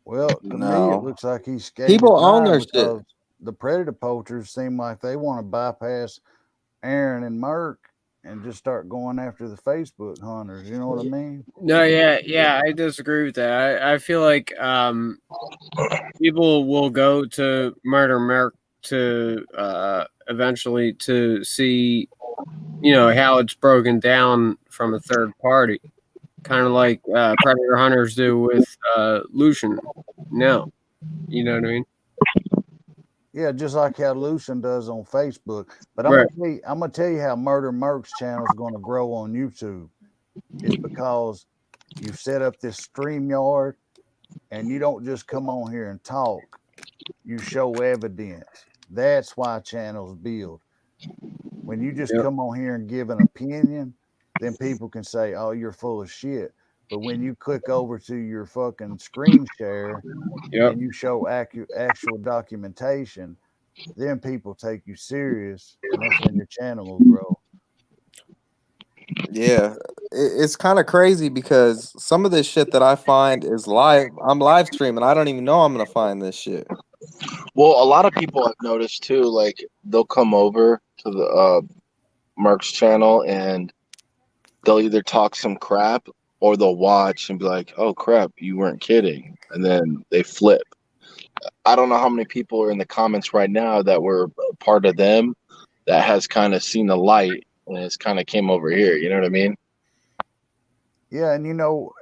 Well, to me, it looks like he's people own their shit. The predator poachers seem like they want to bypass Aaron and Merc and just start going after the Facebook hunters. You know what I mean? No, yeah, I disagree with that. I feel like people will go to Murder Merc to eventually to see, how it's broken down from a third party, kind of like predator hunters do with Lucian. No, you know what I mean? Yeah, just like how Lucian does on Facebook. But Right. I'm gonna tell you how Murder Merc's channel is going to grow on YouTube. It's because you set up this StreamYard, and you don't just come on here and talk. You show evidence. That's why channels build. When you just come on here and give an opinion, then people can say, "Oh, you're full of shit." But when you click over to your fucking screen share and you show actual documentation, then people take you serious, and that's when your channel will grow. Yeah, it's kind of crazy because some of this shit that I find is live. I'm live streaming. I don't even know I'm gonna find this shit. Well, a lot of people I've noticed too, like they'll come over to the Merck's channel and they'll either talk some crap or they'll watch and be like, "Oh crap, you weren't kidding," and then they flip. I don't know how many people are in the comments right now that were part of them that has kind of seen the light and has kind of came over here. You know what I mean? Yeah, and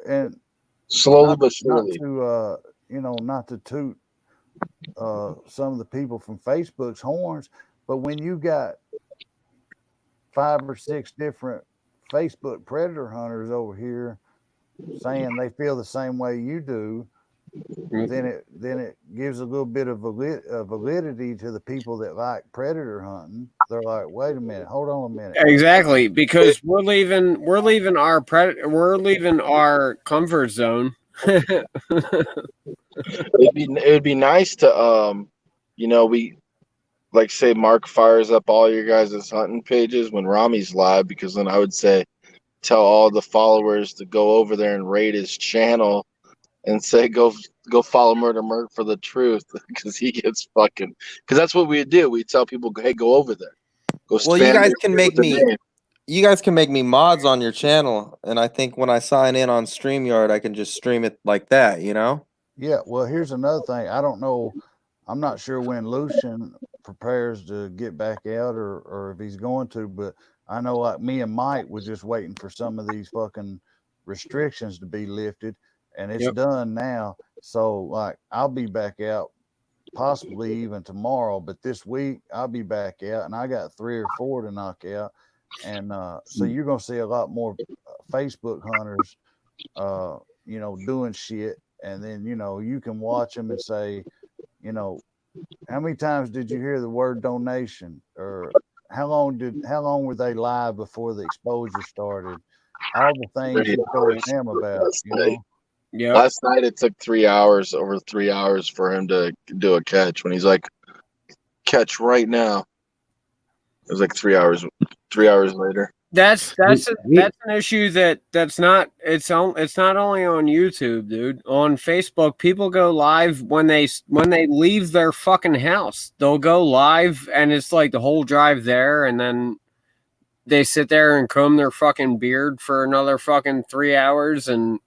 and slowly but surely. Not to toot some of the people from Facebook's horns, but when you got 5 or 6 different Facebook predator hunters over here saying they feel the same way you do, then it gives a little bit of validity to the people that like predator hunting. They're like, wait a minute, hold on a minute. Exactly, because we're leaving our comfort zone. It'd be nice to we like say Mark fires up all your guys' hunting pages when Rami's live, because then I would say tell all the followers to go over there and raid his channel and say go follow Murder Merc for the truth, because he gets fucking, because that's what we do. We tell people, hey, go over there. Go. Well, you guys can make me mods on your channel, and I think when I sign in on StreamYard, I can just stream it like that, you know? Yeah, well, here's another thing. I don't know. I'm not sure when Lucian prepares to get back out or if he's going to, but I know like me and Mike was just waiting for some of these fucking restrictions to be lifted, and it's done now. So like I'll be back out possibly even tomorrow, but this week I'll be back out, and I got 3 or 4 to knock out. And so you're going to see a lot more Facebook hunters, doing shit. And then, you can watch them and say, how many times did you hear the word donation? Or how long were they live before the exposure started? All the things you told them about, Yeah. Last night it took over 3 hours for him to do a catch when he's like, catch right now. It was like 3 hours. 3 hours later. That's an issue that's not it's not only on YouTube, dude. On Facebook, people go live when they leave their fucking house. They'll go live and it's like the whole drive there, and then they sit there and comb their fucking beard for another fucking 3 hours, and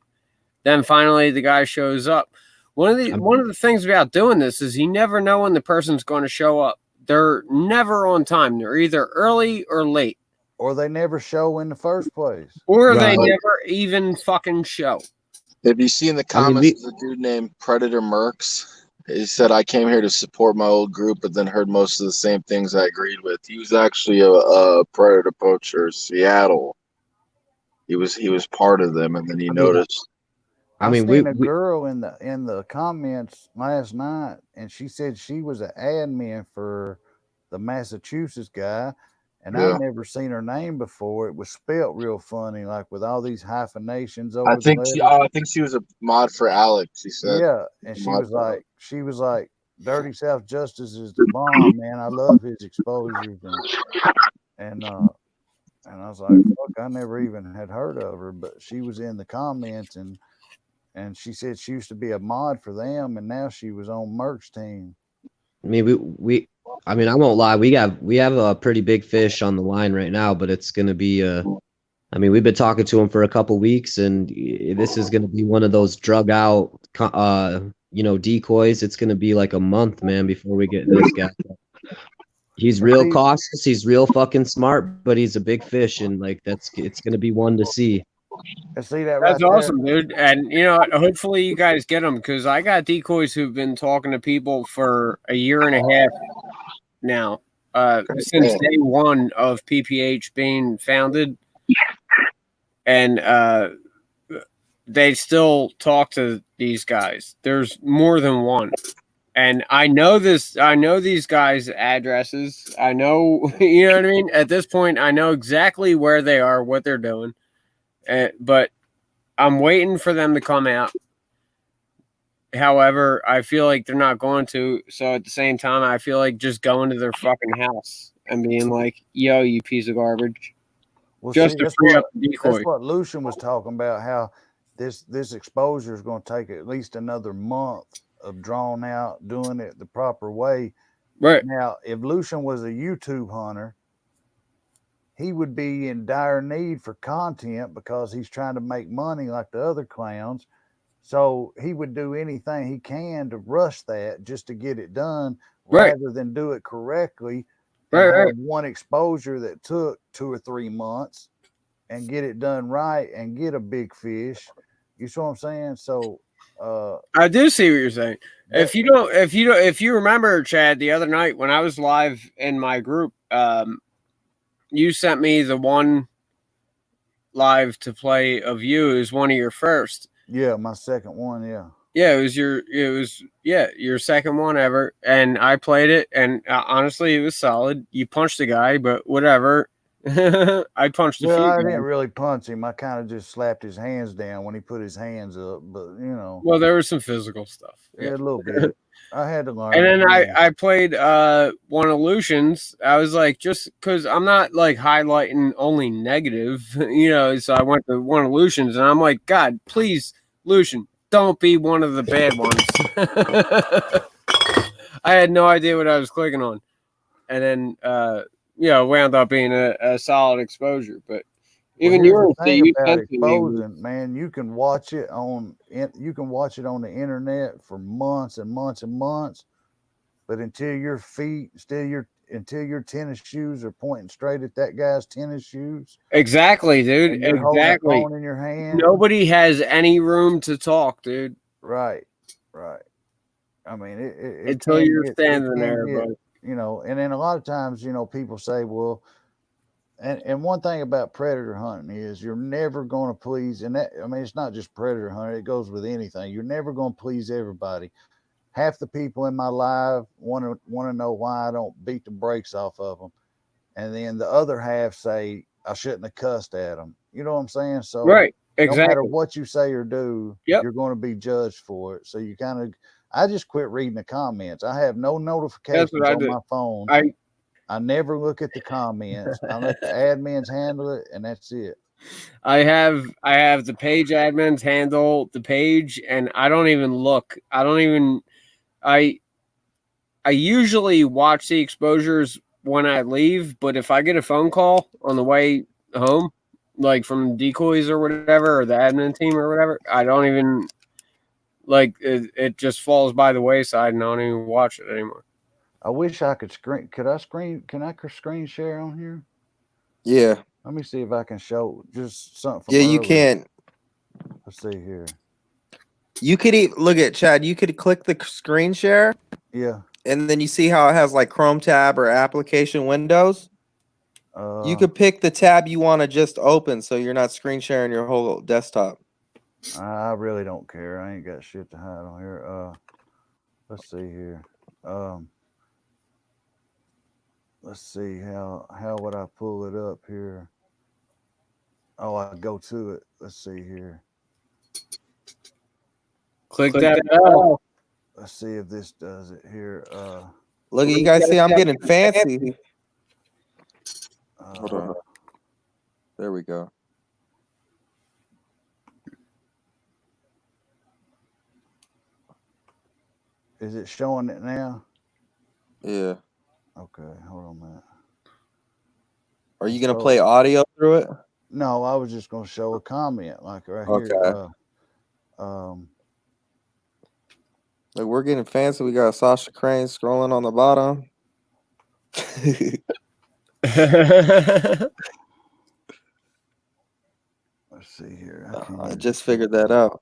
then finally the guy shows up. One of the things about doing this is you never know when the person's going to show up. They're never on time. They're either early or late. Or they never show in the first place. Or they never even fucking show. Have you seen the comments of the dude named Predator Mercs? He said, I came here to support my old group, but then heard most of the same things I agreed with. He was actually a predator poacher, Seattle. He was part of them, and then he noticed. I seen a girl in the comments last night, and she said she was an admin for the Massachusetts guy, and I've never seen her name before. It was spelt real funny, like with all these hyphenations over. I think she was a mod for Alex. She said, yeah, and she was like, Dirty South Justice is the bomb, man. I love his exposures, and I was like, fuck, I never even had heard of her, but she was in the comments, and she said she used to be a mod for them, and now she was on Merck's team. I mean, I won't lie. We have a pretty big fish on the line right now, but it's going to be we've been talking to him for a couple weeks, and this is going to be one of those drug out, decoys. It's going to be like a month, man, before we get this guy. He's real cautious. He's real fucking smart, but he's a big fish, and it's going to be one to see. I see that. That's awesome, dude. And hopefully you guys get them, because I got decoys who've been talking to people for a year and a half now, since day one of PPH being founded, and they still talk to these guys. There's more than one, and I know these guys' addresses. I know, you know what I mean. At this point, I know exactly where they are, what they're doing. But I'm waiting for them to come out. However, I feel like they're not going to. So at the same time, I feel like just going to their fucking house and being like, "Yo, you piece of garbage," Well, just see, to that's free what up the decoy. that's what Lucian was talking about. How this exposure is going to take at least another month of drawn out doing it the proper way. Right. Now, if Lucian was a YouTube hunter, he would be in dire need for content because he's trying to make money like the other clowns. So he would do anything he can to rush that just to get it done, Right. rather than do it correctly and Right, have right. one exposure that took 2 or 3 months and get it done right and get a big fish. You see what I'm saying? So I do see what you're saying. If you remember, Chad, the other night when I was live in my group, you sent me the one live to play of you. It was one of your first. yeah, my second one, yeah. Yeah, it was your second one ever, and I played it, and honestly, it was solid. You punched the guy, but whatever. I punched a Well, few I guys. didn't really punch him. I kind of just slapped his hands down when he put his hands up, but you know. Well, there was some physical stuff. Yeah, a little bit. I had to learn. And then you know. I played one of Lucian's. I was like, just because I'm not like highlighting only negative, so I went to one of Lucian's and I'm like, God, please, Lucian, don't be one of the bad ones. I had no idea what I was clicking on. And then wound up being a solid exposure. But even here's yours, the thing you about sent to me. exposing, man, you can watch it on the internet for months and months and months, but until your tennis shoes are pointing straight at that guy's tennis shoes, Exactly, dude. and you're holding a Exactly. phone in your hand, Nobody has any room to talk, dude. right. I mean, it Until can you're get- it standing can there, get, bud. And then a lot of times, people say, well, and one thing about predator hunting is you're never going to please, and that, I mean, it's not just predator hunting, it goes with anything. You're never going to please everybody. Half the people in my live want to know why I don't beat the brakes off of them, and then the other half say I shouldn't have cussed at them. You know what I'm saying? So Right, no matter exactly. what you say or do, Yep. you're going to be judged for it. So you kind of, I just quit reading the comments. I have no notifications That's what I on do. my phone. I never look at the comments. I let the admins handle it, and that's it. I have the page admins handle the page, and I don't even look. I usually watch the exposures when I leave, but if I get a phone call on the way home, like from decoys or whatever, or the admin team or whatever, I don't even it just falls by the wayside, and I don't even watch it anymore. I wish I could screen. Can I screen share on here? Yeah. Let me see if I can show just something. From Yeah, you earlier. can. Let's see here. You could look at Chad. You could click the screen share. Yeah. And then you see how it has like Chrome tab or application windows. You could pick the tab you want to just open, so you're not screen sharing your whole desktop. I really don't care. I ain't got shit to hide on here. Let's see here. Let's see how would I pull it up here? Oh, I go to it. Let's see here. Click that bell. Let's see if this does it here. Look, you guys see I'm getting fancy. Hold on. There we go. Is it showing it now? Yeah. Okay, hold on a minute. Are you gonna play audio through it? No, I was just gonna show a comment like right Okay. here. Like we're getting fancy. We got Sasha Crane scrolling on the bottom. Let's see here. I just figured that out.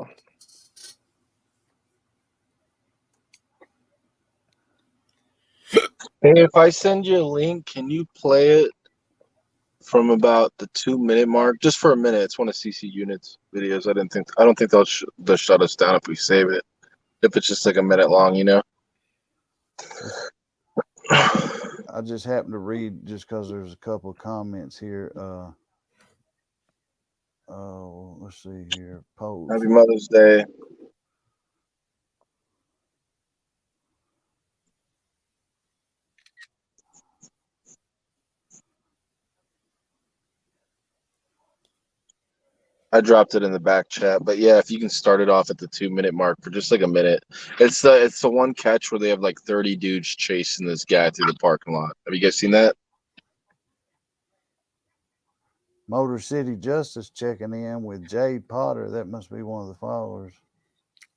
Hey, if I send you a link, can you play it from about the 2-minute mark, just for a minute? It's one of CC Unit's videos. I don't think they'll shut us down if we save it. If it's just like a minute long, I just happened to read just because there's a couple of comments here. Oh, let's see here. Post. Happy Mother's Day. I dropped it in the back chat, but yeah, if you can start it off at the 2-minute mark for just like a minute. It's the one catch where they have like 30 dudes chasing this guy through the parking lot. Have you guys seen that? Motor City Justice checking in with Jade Potter. That must be one of the followers.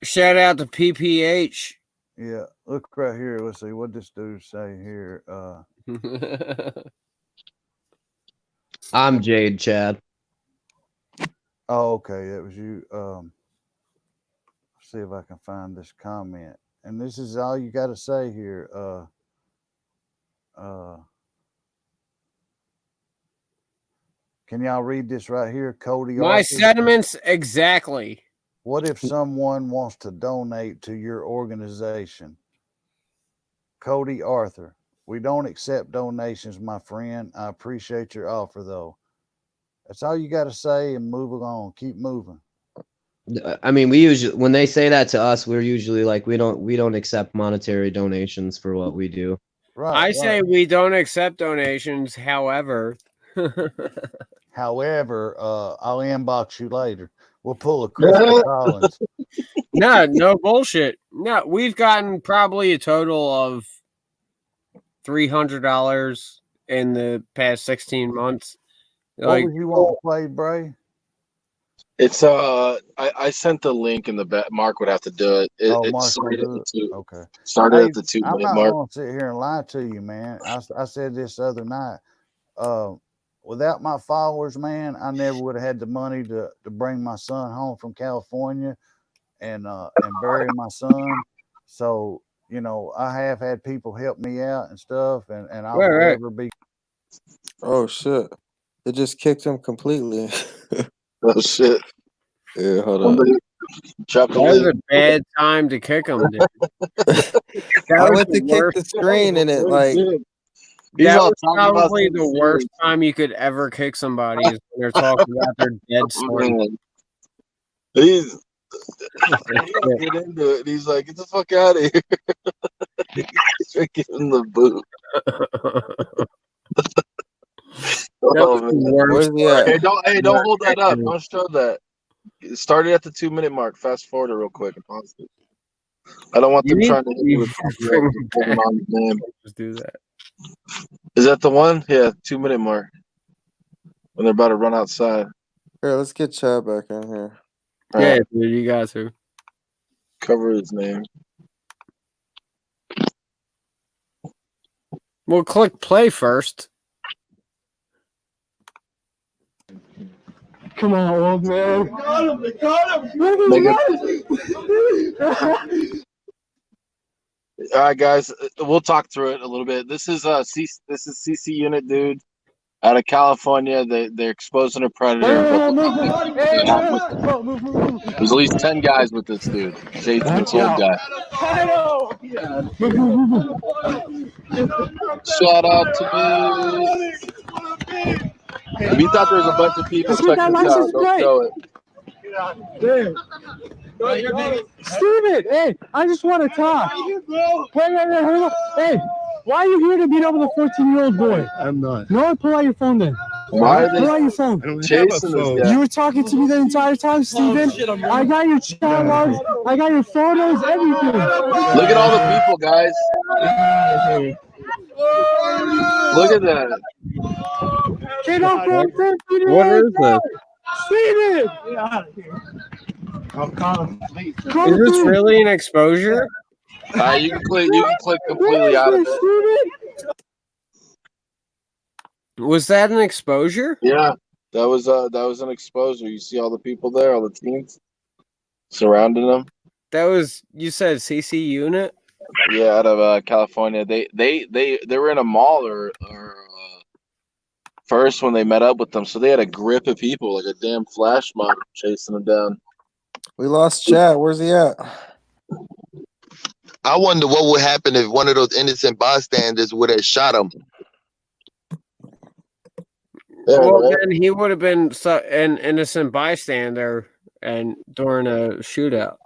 Shout out to PPH. Yeah, look right here. Let's see what this dude say here. I'm Jade, Chad. Oh, okay, that was you. See if I can find this comment. And this is all you got to say here. Can y'all read this right here, Cody? My Arthur? sentiments exactly. What if someone wants to donate to your organization? Cody Arthur. We don't accept donations, my friend. I appreciate your offer, though. That's all you got to say, and move on. Keep moving. I mean, we usually, when they say that to us, we're usually like, we don't accept monetary donations for what we do. Right. I say we don't accept donations. However, I'll inbox you later. We'll pull a Chris Collins. no bullshit. No, we've gotten probably a total of $300 in the past 16 months. What would you want to play, Bray? It's I sent the link in the back. Mark would have to do it. Mark started will at do the it. two. Okay. Started at the I'm 2-minute not mark. going to sit here and lie to you, man. I said this the other night. Without my followers, man, I never would have had the money to bring my son home from California and bury my son. So, you know, I have had people help me out and stuff, and I'll forever be. Oh shit! It just kicked him completely. Oh shit! Yeah, hold on. Drop the That was a link. bad time to kick him, dude. I went to kick the screen and it like. That was probably the worst time you could ever kick somebody is when they're talking about their dead son. He's get into it. He's like, get the fuck out of here. He's giving the boot. Oh, man. Where's he at? Hey, don't hold that up. Don't show that. It started at the 2-minute mark. Fast forward it real quick and pause it. I don't want them trying to hit you with Just do that. Is that the one? Yeah, 2-minute mark. When they're about to run outside. Here, let's get Chad back in here. Yeah, dude, you got to. Cover his name. Well, click play first. Come on, old man. Got him. All right, guys, we'll talk through it a little bit. This is CC Unit, dude, out of California. They're exposing a predator. There's at least 10 guys with this dude. Chasing this old guy. Shout out to me. If you thought there was a bunch of people checking this out, don't show it. Steven, hey, I just want to talk. Wait, hold on. Hey, why are you here to beat up with a 14-year-old boy? I'm not. No, pull out your phone then. Why are they pull out your phone? chasing this guy? You were talking to me the entire time, Steven. I got your chat logs. I got your photos, everything. Look at all the people, guys. Look at that. Get off that 13-year-old What is this? Steven! Get out of here. I'm calling. Is this really an exposure? You can click completely out of it. Was that an exposure? Yeah, that was an exposure. You see all the people there, all the teams surrounding them. That was, you said CC Unit? Yeah, out of California. They were in a mall or first when they met up with them, so they had a grip of people like a damn flash mob chasing them down. We lost Chad. Where's he at? I wonder what would happen if one of those innocent bystanders would have shot him. Yeah, Well, right? then he would have been an innocent bystander and during a shootout.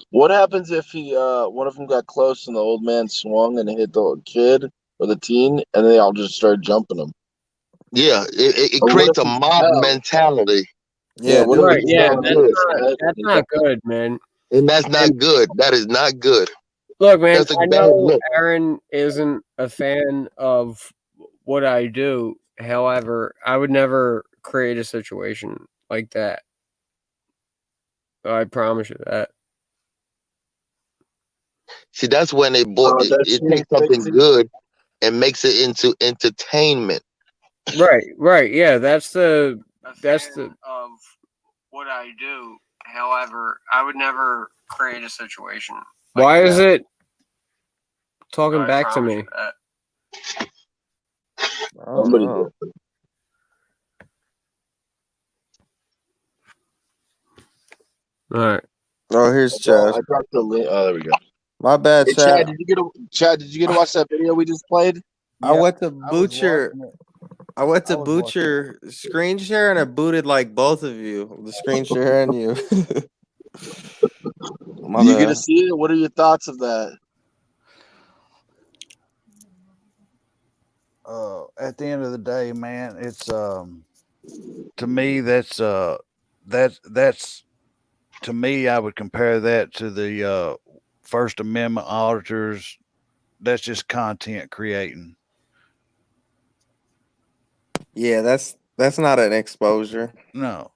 What happens if he one of them got close and the old man swung and hit the kid or the teen and they all just started jumping him? Yeah, it Or what creates if a he mob fell? mentality, Yeah, what Right? if he Yeah, fell and hit his head? that's not good, man. and that's not good. That is not good. Look, man, That's a I bad know look. Aaron isn't a fan of what I do. However, I would never create a situation like that. I promise you that. See, that's when it takes something good and makes it into entertainment. Right. Yeah, that's the of what I do. However, I would never create a situation. Why is it talking back to me? Somebody did. All right. Oh, here's Chad. I dropped the link. Oh, there we go. My bad, Hey, Chad. Did you get to watch that video we just played? I went to boot your screen share and I booted like both of you, the screen share and you. My You get to bad. see it? What are your thoughts of that? At the end of the day, man, it's to me that's to me, I would compare that to the First Amendment auditors. That's just content creating. Yeah, that's not an exposure. No.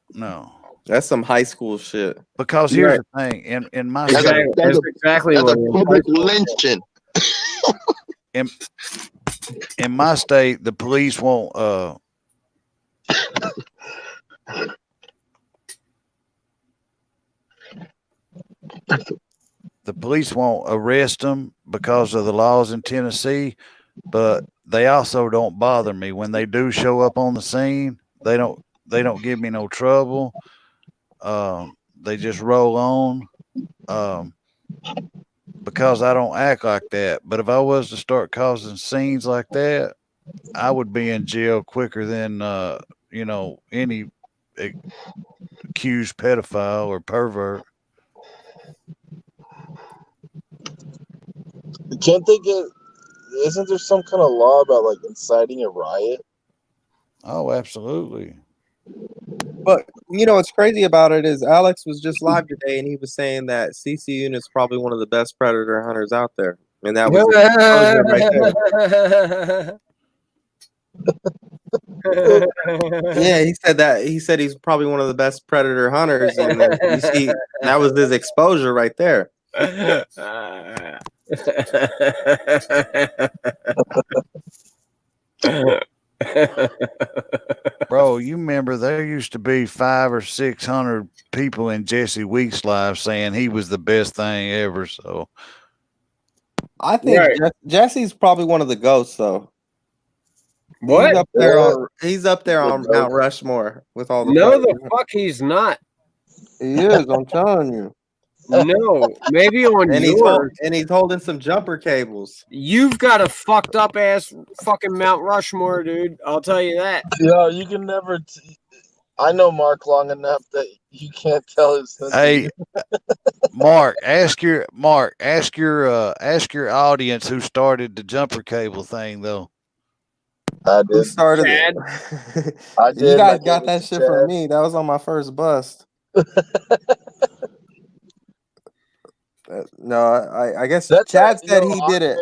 That's some high school shit. Because here's the thing, in my state, That's exactly That's what a public lynching. in my state, the police won't the police won't arrest them because of the laws in Tennessee, but they also don't bother me when they do show up on the scene. They don't give me no trouble. They just roll on because I don't act like that. But if I was to start causing scenes like that, I would be in jail quicker than any accused pedophile or pervert. Can't they get? Isn't there some kind of law about like inciting a riot? Oh, absolutely. But what's crazy about it is Alex was just live today and he was saying that CC Unit's probably one of the best predator hunters out there. And that was right there. Yeah, he said that. He said he's probably one of the best predator hunters, and you see, that was his exposure right there. Bro, you remember there used to be 500 or 600 people in Jesse Weeks live saying he was the best thing ever. So I think Jesse's probably one of the goats, though. What? He's up there on Mount Rushmore with all the. No, the fuck he's not. He is. I'm telling you. No, maybe on yours. He's holding some jumper cables. You've got a fucked up ass fucking Mount Rushmore, dude. I'll tell you that. Yeah, you can never. I know Mark long enough that you can't tell his. Hey, Mark, ask your audience who started the jumper cable thing, though. I did. Who started Chad. it? I did. You guys got that shit from me. That was on my first bust. No, I guess Chad said he did it.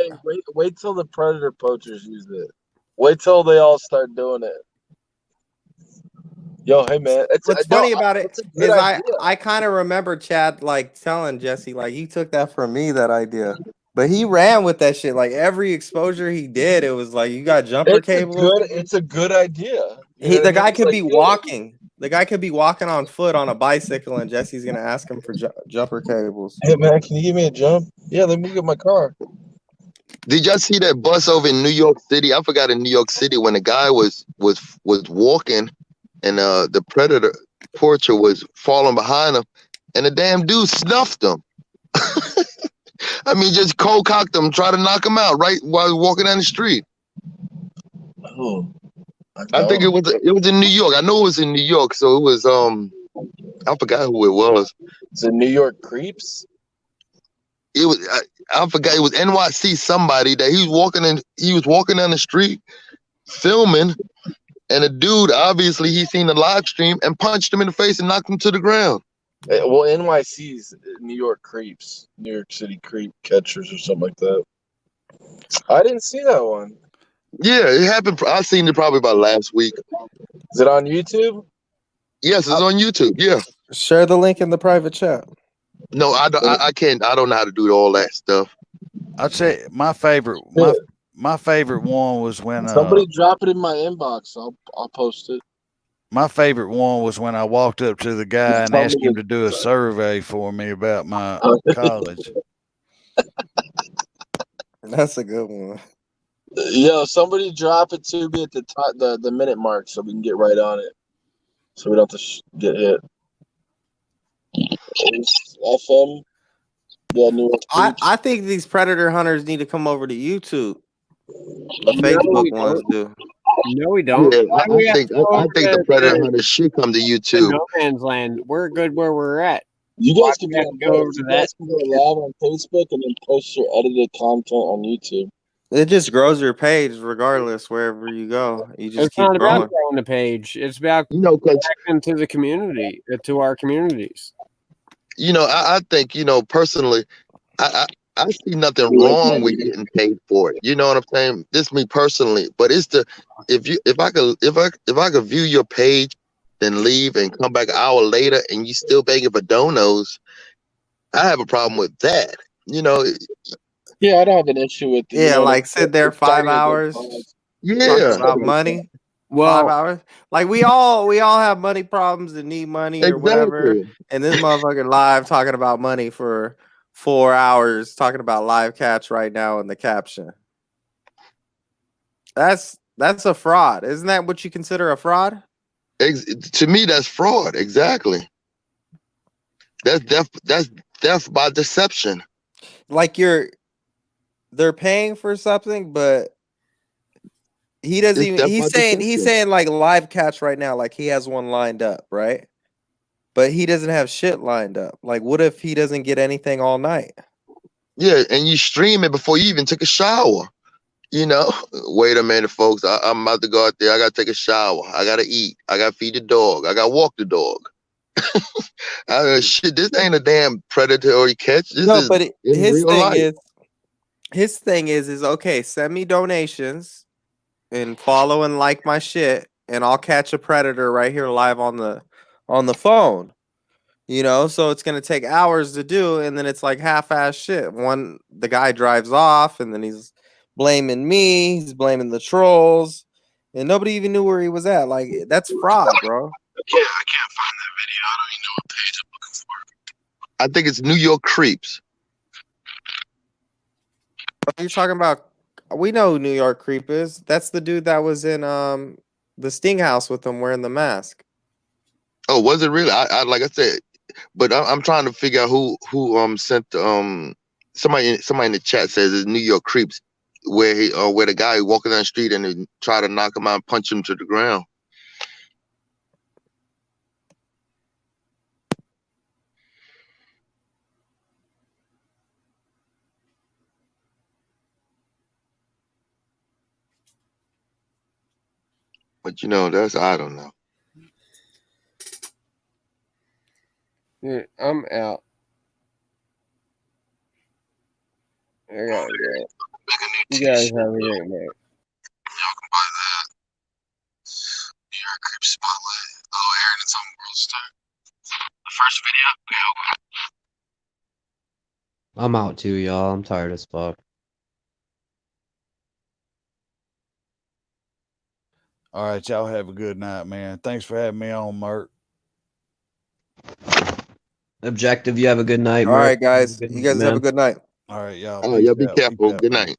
Wait till the predator poachers use it. Wait till they all start doing it. Yo, hey man, What's funny about it is I kind of remember Chad like telling Jesse like he took that from me, that idea, but he ran with that shit. Like every exposure he did, it was like you got jumper cables. It's a good idea. The guy could be walking. The guy could be walking on foot on a bicycle, and Jesse's gonna ask him for jumper cables. Hey man, can you give me a jump? Yeah, let me get my car. Did y'all see that bus over in New York City? I forgot, in New York City, when the guy was walking, and the predator poacher was falling behind him, and the damn dude snuffed him. I mean, just cold cocked him, try to knock him out right while walking down the street. Oh. I think it was in New York. I know it was in New York, so it was I forgot who it was. Is it New York Creeps? It was I forgot, it was NYC somebody that he was walking down the street filming, and a dude, obviously he seen the live stream and punched him in the face and knocked him to the ground. Well, NYC's New York Creeps, New York City Creep Catchers or something like that. I didn't see that one. Yeah, it happened. I seen it probably about last week. Is it on YouTube? Yes, it's on YouTube. Yeah. Share the link in the private chat. No, I don't. I can't. I don't know how to do all that stuff. I'd say my favorite one was when Somebody drop it in my inbox. I'll post it. my favorite one was when I walked up to the guy and Tell asked me him to do a survey for me about my college. That's a good one. Yo, somebody drop it to me at the top, the minute mark, so we can get right on it, so we don't have to get hit. It's FM. Yeah, New York Creeps. I think these predator hunters need to come over to YouTube. The Facebook ones do. No, we don't. Yeah, Why do we I have think to go I think the to- predator to- hunters should come to to YouTube. No Man's Land. We're good where we're at. You Why guys do can we have to go over to you that? guys can go live on Facebook and then post your edited content on YouTube. It just grows your page regardless wherever you go. You just It's keep not growing. about growing the page. It's about Cause connecting to the community, to our communities. I think personally, I see nothing wrong with getting paid for it. You know what I'm saying? This me personally, but it's if I could view your page, then leave and come back an hour later and you still begging for donos, I have a problem with that. Yeah, I don't have an issue with it. Yeah, like sit there 5 hours Yeah. talking about money. 5 hours. Like we all have money problems and need money or whatever. Exactly. And this motherfucker live talking about money for 4 hours, talking about live catch right now in the caption. That's a fraud. Isn't that what you consider a fraud? To me, that's fraud. Exactly. That's death by deception. Like they're paying for something, but he doesn't It's even death he's by deception. saying like live catch right now, like he has one lined up, right? But he doesn't have shit lined up. Like what if he doesn't get anything all night? Yeah, and you stream it before you even took a shower. Wait a minute, folks. I'm about to go out there. I gotta take a shower. I gotta eat. I gotta feed the dog. I gotta walk the dog. Shit, this ain't a damn predatory catch. This No, is but in his real thing life. is okay, send me donations and follow and like my shit, and I'll catch a predator right here live on the phone. So it's gonna take hours to do, and then it's like half-ass shit. The guy drives off, and then he's blaming me, he's blaming the trolls, and nobody even knew where he was at. Like that's fraud, bro. I can't find that video. I don't even know what page I'm looking for. I think it's New York Creeps. What are you talking about? We know who New York Creep is. That's the dude that was in the Sting house with him wearing the mask. Oh, was it really? I like I said, but I'm trying to figure out who sent somebody in the chat says it's New York Creeps, where the guy walking down the street and they try to knock him out and punch him to the ground. But I don't know. Yeah, I'm out. I gotta go. You guys have a great night. Y'all can buy that. New York Creep Spotlight. Oh, Aaron, it's on World Star. The first video. I'm out too, y'all. I'm tired as fuck. All right, y'all have a good night, man. Thanks for having me on, Mert. Objective, you have a good night. All Mark. right, guys. Good You guys night, have a man. good night. All right, y'all. Oh, y'all be Peace out. careful. Peace out. Good night.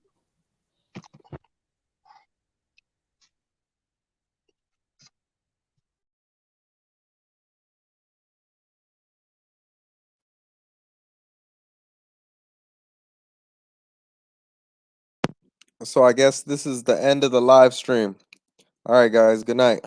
So I guess this is the end of the live stream. All right, guys. Good night.